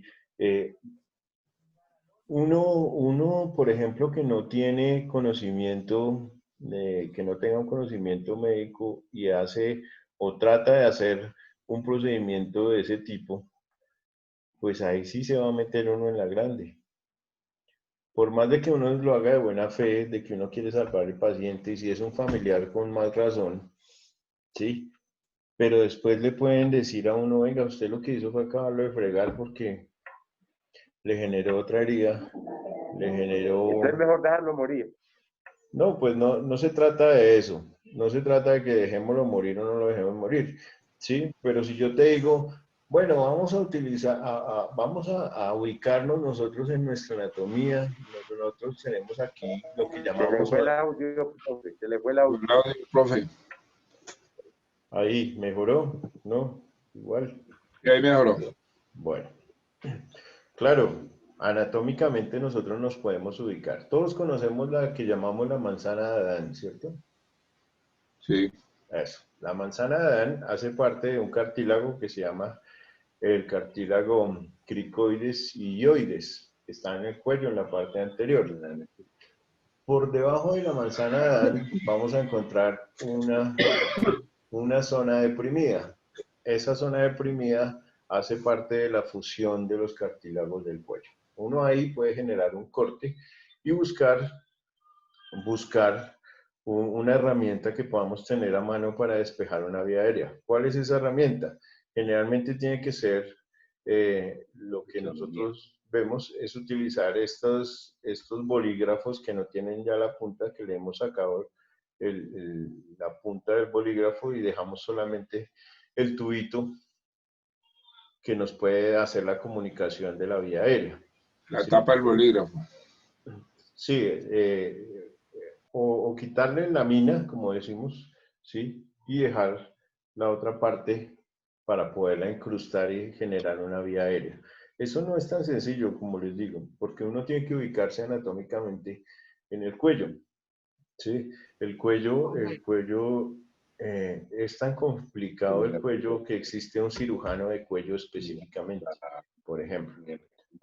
Uno, por ejemplo, que no tiene conocimiento, que no tenga un conocimiento médico y hace o trata de hacer un procedimiento de ese tipo, pues ahí sí se va a meter uno en la grande. Por más de que uno lo haga de buena fe, de que uno quiere salvar al paciente, y si es un familiar con más razón, ¿sí? Pero después le pueden decir a uno, venga, usted lo que hizo fue acabarlo de fregar porque le generó otra herida, le generó... Entonces es mejor dejarlo morir. No, pues no se trata de eso. No se trata de que dejémoslo morir o no lo dejemos morir. ¿Sí? Pero si yo te digo, bueno, vamos a utilizar, vamos a ubicarnos nosotros en nuestra anatomía. Nosotros tenemos aquí lo que Se le llamamos... fue el audio, profe, se le fue el audio. Profe. Ahí, ¿mejoró? ¿No? Igual. Y ahí mejoró. Bueno. Claro, anatómicamente nosotros nos podemos ubicar. Todos conocemos la que llamamos la manzana de Adán, ¿cierto? Sí. Eso. La manzana de Adán hace parte de un cartílago que se llama el cartílago cricoides y ioides, que está en el cuello, en la parte anterior. Por debajo de la manzana de Adán vamos a encontrar una zona deprimida. Esa zona deprimida hace parte de la fusión de los cartílagos del cuello. Uno ahí puede generar un corte y buscar una herramienta que podamos tener a mano para despejar una vía aérea. ¿Cuál es esa herramienta? Generalmente tiene que ser lo que nosotros vemos es utilizar estos bolígrafos que no tienen ya la punta, que le hemos sacado la punta del bolígrafo y dejamos solamente el tubito que nos puede hacer la comunicación de la vía aérea. La ¿Sí? tapa del bolígrafo. Sí, o quitarle la mina, como decimos, ¿sí? Y dejar la otra parte para poderla incrustar y generar una vía aérea. Eso no es tan sencillo como les digo, porque uno tiene que ubicarse anatómicamente en el cuello, ¿sí? El cuello es tan complicado el cuello que existe un cirujano de cuello específicamente, por ejemplo,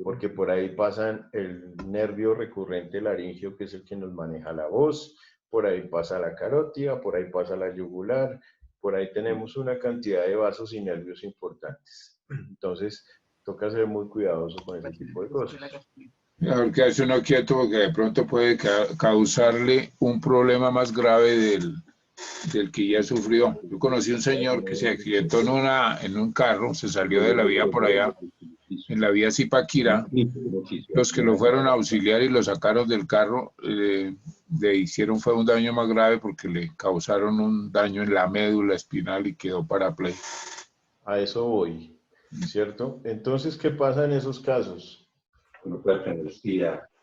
porque por ahí pasan el nervio recurrente laringio, que es el que nos maneja la voz, por ahí pasa la carótida, por ahí pasa la yugular, por ahí tenemos una cantidad de vasos y nervios importantes. Entonces, toca ser muy cuidadoso con ese tipo de cosas. Mejor quedarse uno quieto porque de pronto puede causarle un problema más grave del que ya sufrió. Yo conocí un señor que se accidentó en un carro, se salió de la vía por allá, en la vía Zipaquirá. Los que lo fueron a auxiliar y lo sacaron del carro, le hicieron fue un daño más grave porque le causaron un daño en la médula espinal y quedó parapléjico. A eso voy, ¿cierto? Entonces, ¿qué pasa en esos casos?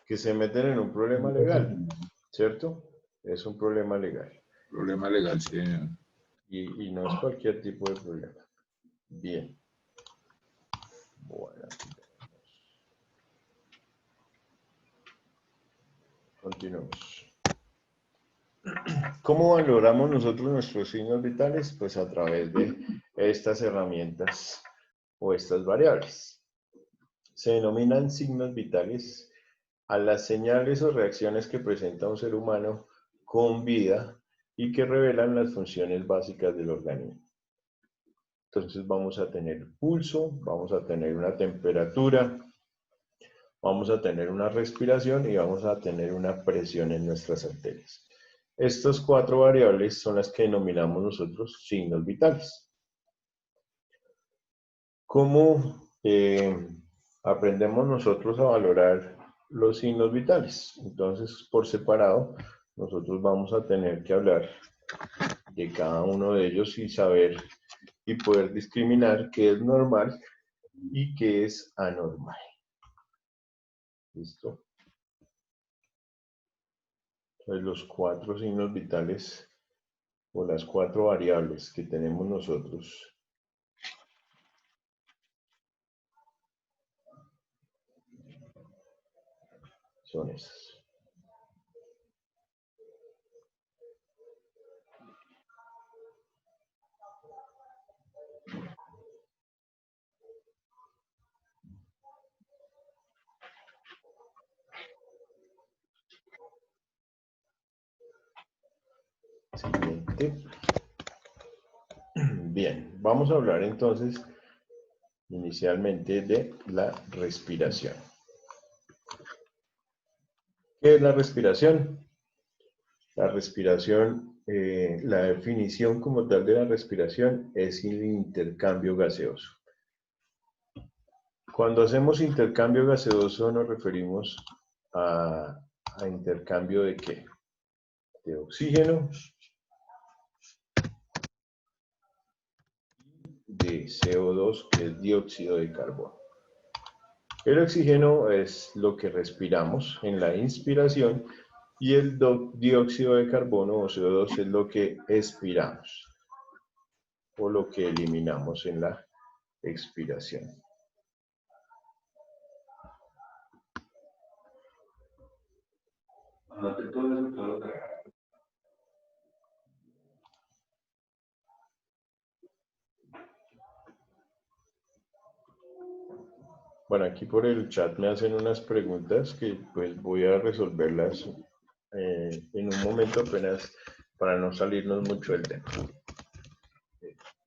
Que se meten en un problema legal, ¿cierto? Es un problema legal. Problema legal, sí. Y no es cualquier tipo de problema. Bien. Bueno, continuamos. ¿Cómo valoramos nosotros nuestros signos vitales? Pues a través de estas herramientas o estas variables. Se denominan signos vitales a las señales o reacciones que presenta un ser humano con vida y que revelan las funciones básicas del organismo. Entonces vamos a tener pulso, vamos a tener una temperatura, vamos a tener una respiración y vamos a tener una presión en nuestras arterias. Estas 4 variables son las que denominamos nosotros signos vitales. ¿Cómo aprendemos nosotros a valorar los signos vitales? Entonces, por separado, nosotros vamos a tener que hablar de cada uno de ellos y saber y poder discriminar qué es normal y qué es anormal. ¿Listo? Entonces, los 4 signos vitales o las 4 variables que tenemos nosotros son esas. Siguiente. Bien, vamos a hablar entonces inicialmente de la respiración. ¿Qué es la respiración? La respiración, la definición como tal de la respiración es el intercambio gaseoso. Cuando hacemos intercambio gaseoso nos referimos a intercambio de ¿qué? De oxígeno, de CO2, que es dióxido de carbono. El oxígeno es lo que respiramos en la inspiración y el dióxido de carbono o CO2 es lo que expiramos o lo que eliminamos en la expiración. Bueno, aquí por el chat me hacen unas preguntas que pues voy a resolverlas en un momento apenas para no salirnos mucho del tema.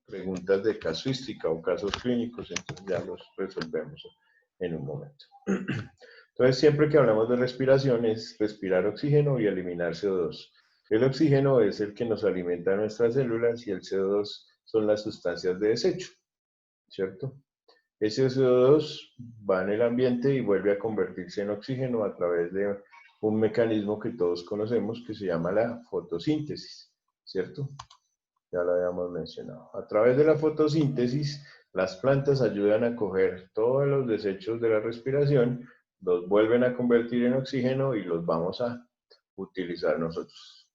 Preguntas de casuística o casos clínicos, entonces ya los resolvemos en un momento. Entonces, siempre que hablamos de respiración es respirar oxígeno y eliminar CO2. El oxígeno es el que nos alimenta nuestras células y el CO2 son las sustancias de desecho, ¿cierto? Ese CO2 va en el ambiente y vuelve a convertirse en oxígeno a través de un mecanismo que todos conocemos que se llama la fotosíntesis, ¿cierto? Ya lo habíamos mencionado. A través de la fotosíntesis, las plantas ayudan a coger todos los desechos de la respiración, los vuelven a convertir en oxígeno y los vamos a utilizar nosotros.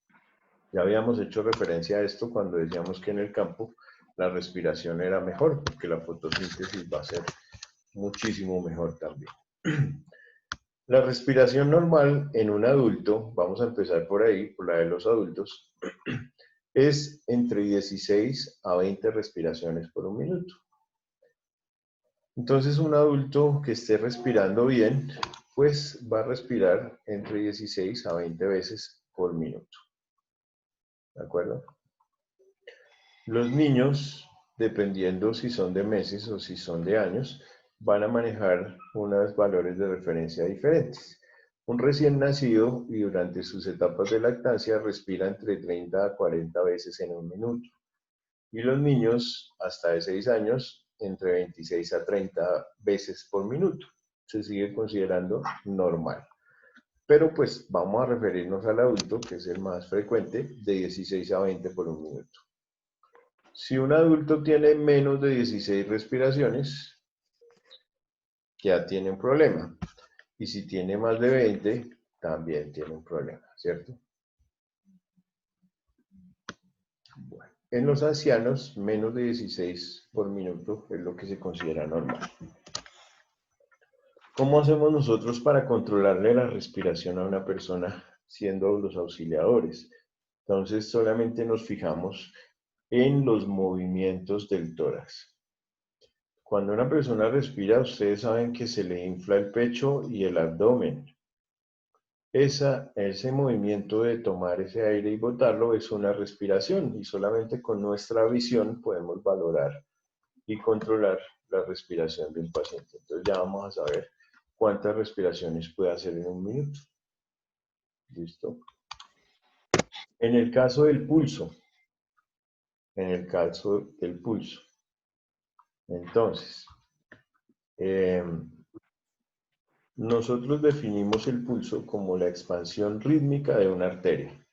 Ya habíamos hecho referencia a esto cuando decíamos que en el campo la respiración era mejor, porque la fotosíntesis va a ser muchísimo mejor también. La respiración normal en un adulto, vamos a empezar por ahí, por la de los adultos, es entre 16 a 20 respiraciones por un minuto. Entonces, un adulto que esté respirando bien, pues va a respirar entre 16 a 20 veces por minuto. ¿De acuerdo? Los niños, dependiendo si son de meses o si son de años, van a manejar unos valores de referencia diferentes. Un recién nacido y durante sus etapas de lactancia respira entre 30 a 40 veces en un minuto. Y los niños hasta de 6 años entre 26 a 30 veces por minuto. Se sigue considerando normal. Pero pues vamos a referirnos al adulto, que es el más frecuente, de 16 a 20 por un minuto. Si un adulto tiene menos de 16 respiraciones, ya tiene un problema. Y si tiene más de 20, también tiene un problema, ¿cierto? Bueno, en los ancianos, menos de 16 por minuto es lo que se considera normal. ¿Cómo hacemos nosotros para controlarle la respiración a una persona siendo los auxiliadores? Entonces, solamente nos fijamos en los movimientos del tórax. Cuando una persona respira, ustedes saben que se le infla el pecho y el abdomen. Ese movimiento de tomar ese aire y botarlo es una respiración y solamente con nuestra visión podemos valorar y controlar la respiración de un paciente. Entonces ya vamos a saber cuántas respiraciones puede hacer en un minuto. ¿Listo? En el caso del pulso, entonces, nosotros definimos el pulso como la expansión rítmica de una arteria.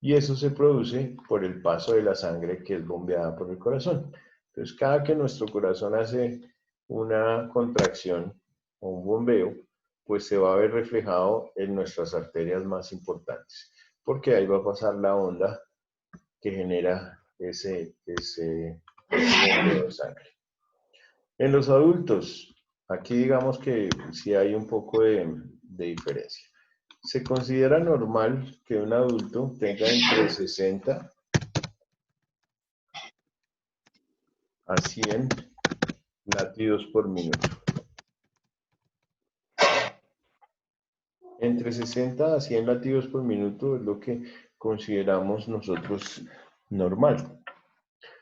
Y eso se produce por el paso de la sangre que es bombeada por el corazón. Entonces, cada que nuestro corazón hace una contracción o un bombeo, pues se va a ver reflejado en nuestras arterias más importantes, porque ahí va a pasar la onda que genera ese bombeo de sangre. En los adultos, aquí digamos que sí hay un poco de diferencia. Se considera normal que un adulto tenga entre 60 a 100 latidos por minuto. Entre 60 a 100 latidos por minuto es lo que consideramos nosotros normal.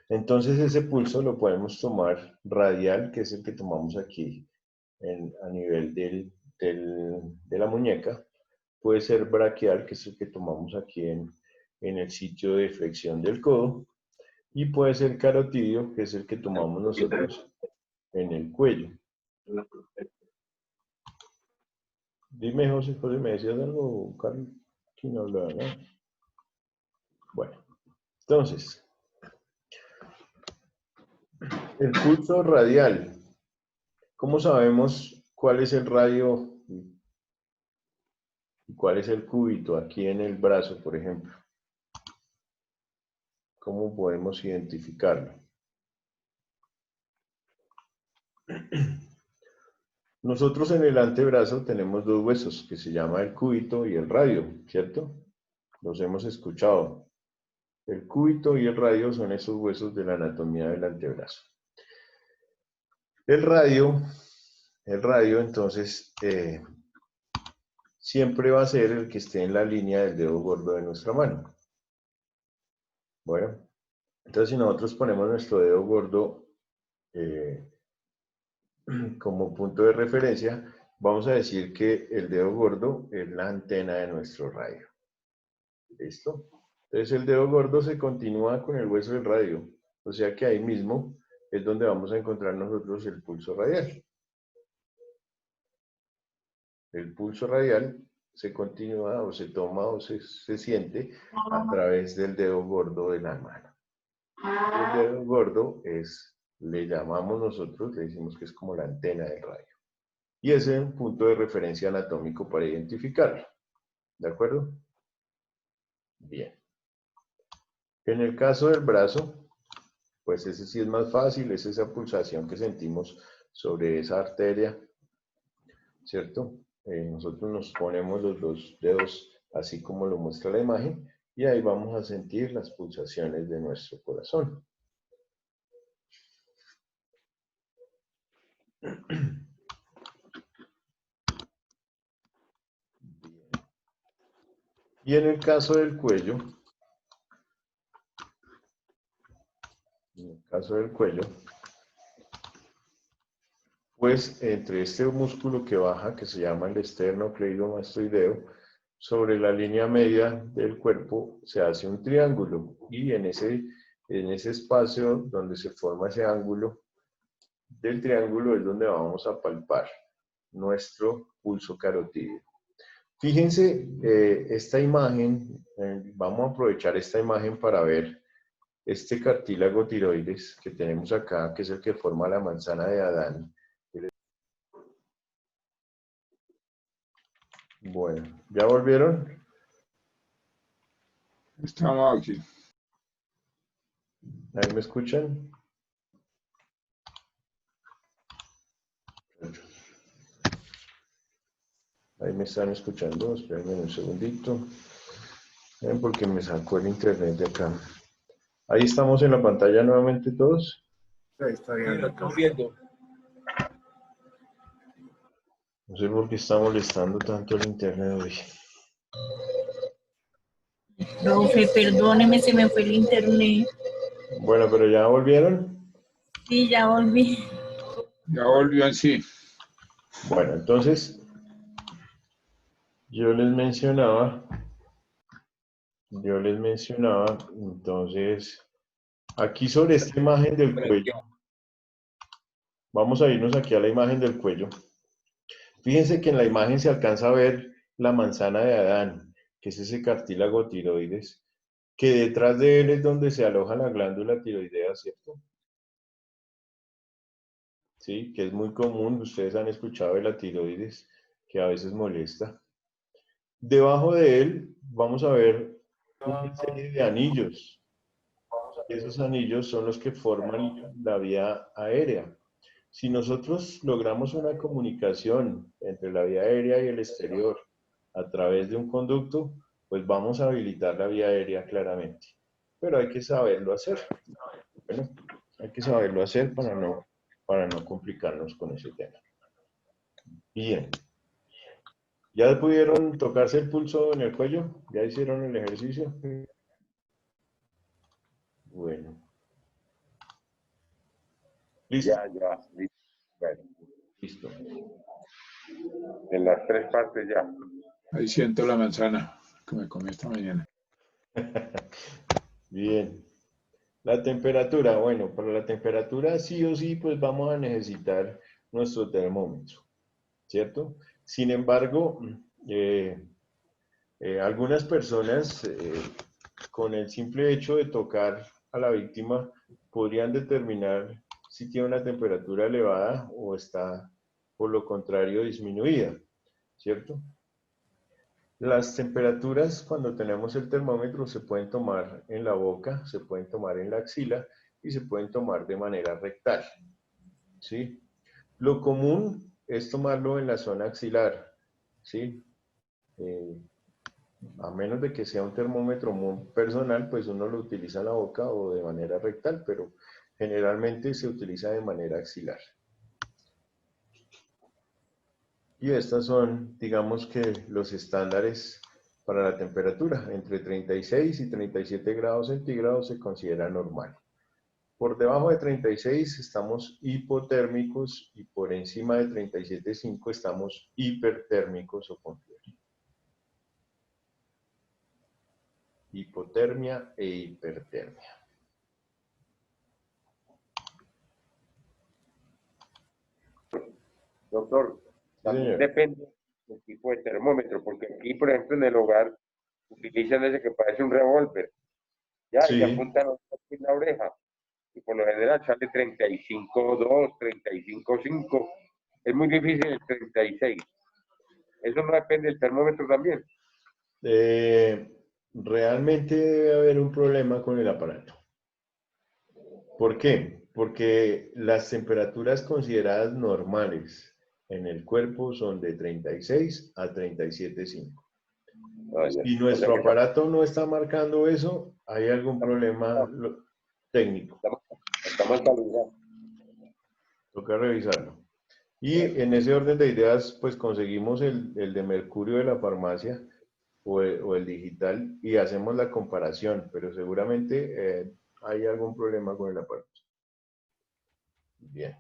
Entonces ese pulso lo podemos tomar radial, que es el que tomamos aquí a nivel de la muñeca. Puede ser braquial, que es el que tomamos aquí en el sitio de flexión del codo. Y puede ser carotidio, que es el que tomamos nosotros en el cuello. Dime, José, ¿me decías algo, Carlos? ¿Quién hablaba, no? Bueno, entonces, el pulso radial. ¿Cómo sabemos cuál es el radio y cuál es el cúbito aquí en el brazo, por ejemplo? ¿Cómo podemos identificarlo? Nosotros en el antebrazo tenemos dos huesos que se llama el cúbito y el radio, ¿cierto? Los hemos escuchado. El cúbito y el radio son esos huesos de la anatomía del antebrazo. El radio el radio, entonces siempre va a ser el que esté en la línea del dedo gordo de nuestra mano. Bueno, entonces si nosotros ponemos nuestro dedo gordo como punto de referencia, vamos a decir que el dedo gordo es la antena de nuestro radio. ¿Listo? Entonces el dedo gordo se continúa con el hueso del radio, o sea que ahí mismo es donde vamos a encontrar nosotros el pulso radial. El pulso radial se continúa o se toma o se siente a través del dedo gordo de la mano. El dedo gordo es, le llamamos nosotros, le decimos que es como la antena del radio. Y ese es un punto de referencia anatómico para identificarlo. ¿De acuerdo? Bien. En el caso del brazo, pues ese sí es más fácil, es esa pulsación que sentimos sobre esa arteria, ¿cierto? Nosotros nos ponemos los dos dedos así como lo muestra la imagen y ahí vamos a sentir las pulsaciones de nuestro corazón. Y en el caso del cuello, pues entre este músculo que baja, que se llama el esternocleidomastoideo, sobre la línea media del cuerpo se hace un triángulo y en ese espacio donde se forma ese ángulo del triángulo es donde vamos a palpar nuestro pulso carotídeo. Fíjense esta imagen, vamos a aprovechar esta imagen para ver este cartílago tiroides que tenemos acá, que es el que forma la manzana de Adán. Bueno, ¿ya volvieron? Estamos aquí. ¿Ahí me escuchan? Ahí me están escuchando, espérenme un segundito. Porque me sacó el internet de acá. Ahí estamos en la pantalla nuevamente todos. Ahí está bien. Lo estamos viendo. No sé por qué está molestando tanto el internet hoy. Profe, perdóneme, se me fue el internet. Bueno, pero ¿ya volvieron? Sí, ya volví. Ya volvió en sí. Bueno, entonces, yo les mencionaba, entonces, aquí sobre esta imagen del cuello, vamos a irnos aquí a la imagen del cuello. Fíjense que en la imagen se alcanza a ver la manzana de Adán, que es ese cartílago tiroides, que detrás de él es donde se aloja la glándula tiroidea, ¿cierto? Sí, que es muy común, ustedes han escuchado de la tiroides, que a veces molesta. Debajo de él vamos a ver una serie de anillos. Esos anillos son los que forman la vía aérea. Si nosotros logramos una comunicación entre la vía aérea y el exterior a través de un conducto, pues vamos a habilitar la vía aérea claramente. Pero hay que saberlo hacer. Bueno, hay que saberlo hacer para no complicarnos con ese tema. Bien. ¿Ya pudieron tocarse el pulso en el cuello? ¿Ya hicieron el ejercicio? Bueno. ¿Listo? Ya, listo. Bueno, Listo. en las tres partes ya. Ahí siento la manzana que me comí esta mañana. Bien. La temperatura, bueno, para la temperatura sí o sí, pues vamos a necesitar nuestro termómetro, ¿cierto? Sin embargo, algunas personas con el simple hecho de tocar a la víctima podrían determinar si tiene una temperatura elevada o está, por lo contrario, disminuida, ¿cierto? Las temperaturas cuando tenemos el termómetro se pueden tomar en la boca, se pueden tomar en la axila y se pueden tomar de manera rectal, ¿sí? Lo común es tomarlo en la zona axilar, ¿sí? A menos de que sea un termómetro muy personal, pues uno lo utiliza en la boca o de manera rectal, pero generalmente se utiliza de manera axilar. Y estas son, digamos que los estándares para la temperatura. Entre 36 y 37 grados centígrados se considera normal. Por debajo de 36 estamos hipotérmicos y por encima de 37,5 estamos hipertérmicos o con fiebre. Hipotermia e hipertermia. Doctor, también depende del tipo de termómetro, porque aquí, por ejemplo, en el hogar utilizan ese que parece un revólver, ya, Sí. y apuntan en la oreja, y por lo general sale 35,2, 35,5, es muy difícil el 36. Eso no depende del termómetro también. Realmente debe haber un problema con el aparato. ¿Por qué? Porque las temperaturas consideradas normales en el cuerpo son de 36 a 37,5. Si nuestro aparato no está marcando eso, hay algún problema técnico. Estamos calibrar. Toca revisarlo. Y en ese orden de ideas, pues conseguimos el de mercurio de la farmacia o el digital y hacemos la comparación, pero seguramente hay algún problema con el aparato. Bien.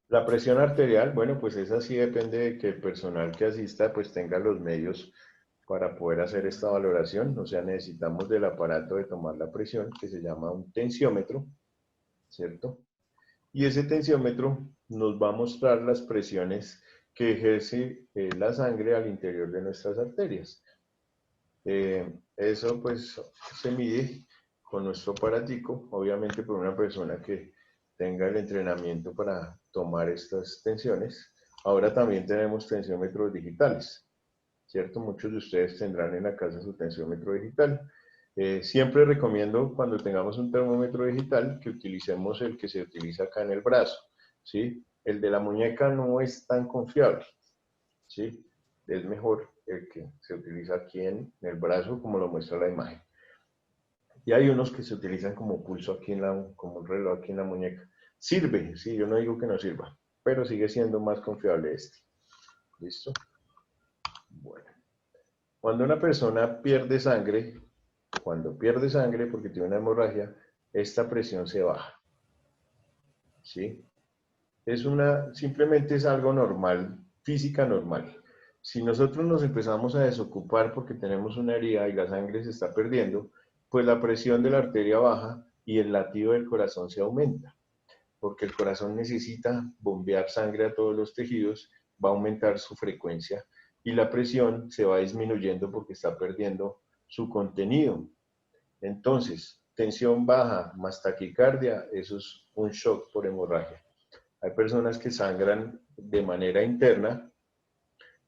La presión arterial, bueno, pues esa sí depende de que el personal que asista pues tenga los medios para poder hacer esta valoración. O sea, necesitamos del aparato de tomar la presión, que se llama un tensiómetro, ¿cierto? Y ese tensiómetro nos va a mostrar las presiones que ejerce la sangre al interior de nuestras arterias. Eso pues se mide con nuestro aparatico, obviamente por una persona que tenga el entrenamiento para tomar estas tensiones. Ahora también tenemos tensiómetros digitales, ¿cierto? Muchos de ustedes tendrán en la casa su tensiómetro digital. Siempre recomiendo cuando tengamos un termómetro digital que utilicemos el que se utiliza acá en el brazo, ¿sí? El de la muñeca no es tan confiable, ¿sí? Es mejor el que se utiliza aquí en el brazo, como lo muestra la imagen. Y hay unos que se utilizan como pulso aquí como un reloj aquí en la muñeca. Sirve, sí, yo no digo que no sirva, pero sigue siendo más confiable este. ¿Listo? Bueno. Cuando una persona pierde sangre, porque tiene una hemorragia, esta presión se baja. ¿Sí? Simplemente es algo normal, física normal. Si nosotros nos empezamos a desocupar porque tenemos una herida y la sangre se está perdiendo, pues la presión de la arteria baja y el latido del corazón se aumenta, porque el corazón necesita bombear sangre a todos los tejidos, va a aumentar su frecuencia y la presión se va disminuyendo porque está perdiendo su contenido. Entonces, tensión baja más taquicardia, eso es un shock por hemorragia. Hay personas que sangran de manera interna.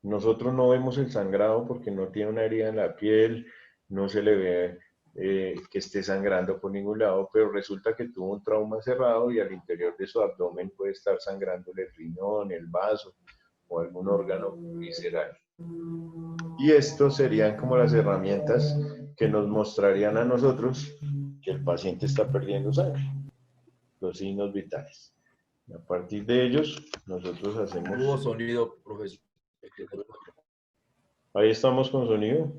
Nosotros no vemos el sangrado porque no tiene una herida en la piel, no se le ve que esté sangrando por ningún lado, pero resulta que tuvo un trauma cerrado y al interior de su abdomen puede estar sangrando el riñón, el vaso o algún órgano visceral. Y estos serían como las herramientas que nos mostrarían a nosotros que el paciente está perdiendo sangre, los signos vitales. Y a partir de ellos, nosotros hacemos... Hubo sonido, profesor. Ahí estamos con sonido.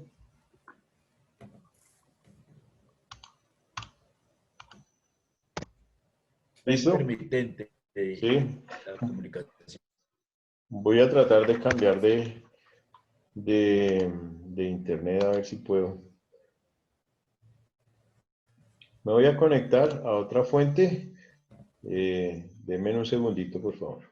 ¿Listo? Intermitente Sí. la comunicación. Voy a tratar de cambiar de internet a ver si puedo. Me voy a conectar a otra fuente. Denme un segundito, por favor.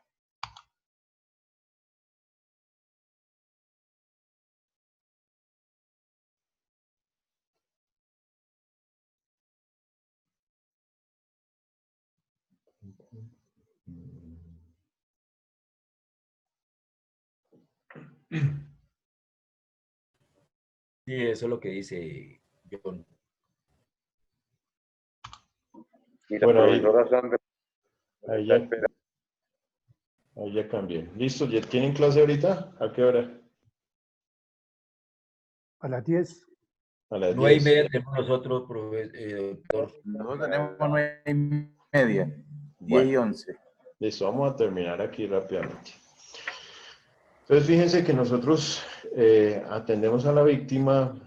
Sí, eso es lo que dice John. Y la Bueno, profesora Sandra ahí está ya, esperando. ahí ya cambié. ¿Listo? ¿Ya tienen clase ahorita? ¿A qué hora? A las 10. A las 9:30 10. tenemos nosotros, doctor. Nosotros tenemos 9:30, 10 Bueno, y 11. Listo, vamos a terminar aquí rápidamente. Entonces, fíjense que nosotros atendemos a la víctima,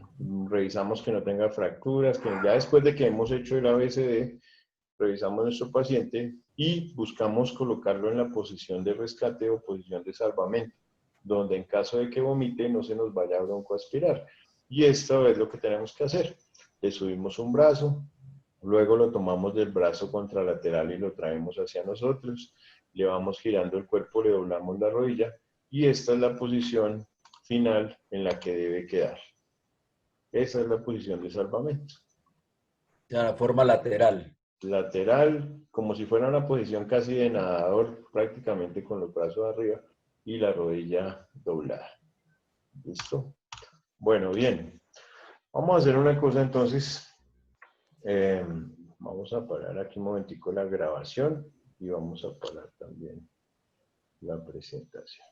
revisamos que no tenga fracturas, que ya después de que hemos hecho el ABCD, revisamos a nuestro paciente y buscamos colocarlo en la posición de rescate o posición de salvamento, donde en caso de que vomite no se nos vaya a broncoaspirar. Y esto es lo que tenemos que hacer. Le subimos un brazo, luego lo tomamos del brazo contralateral y lo traemos hacia nosotros, le vamos girando el cuerpo, le doblamos la rodilla y esta es la posición final en la que debe quedar. Esa es la posición de salvamento. De la forma lateral. Lateral, como si fuera una posición casi de nadador, prácticamente con los brazos arriba y la rodilla doblada. ¿Listo? Bueno, bien. Vamos a hacer una cosa entonces. Vamos a parar aquí un momentico la grabación y vamos a parar también la presentación.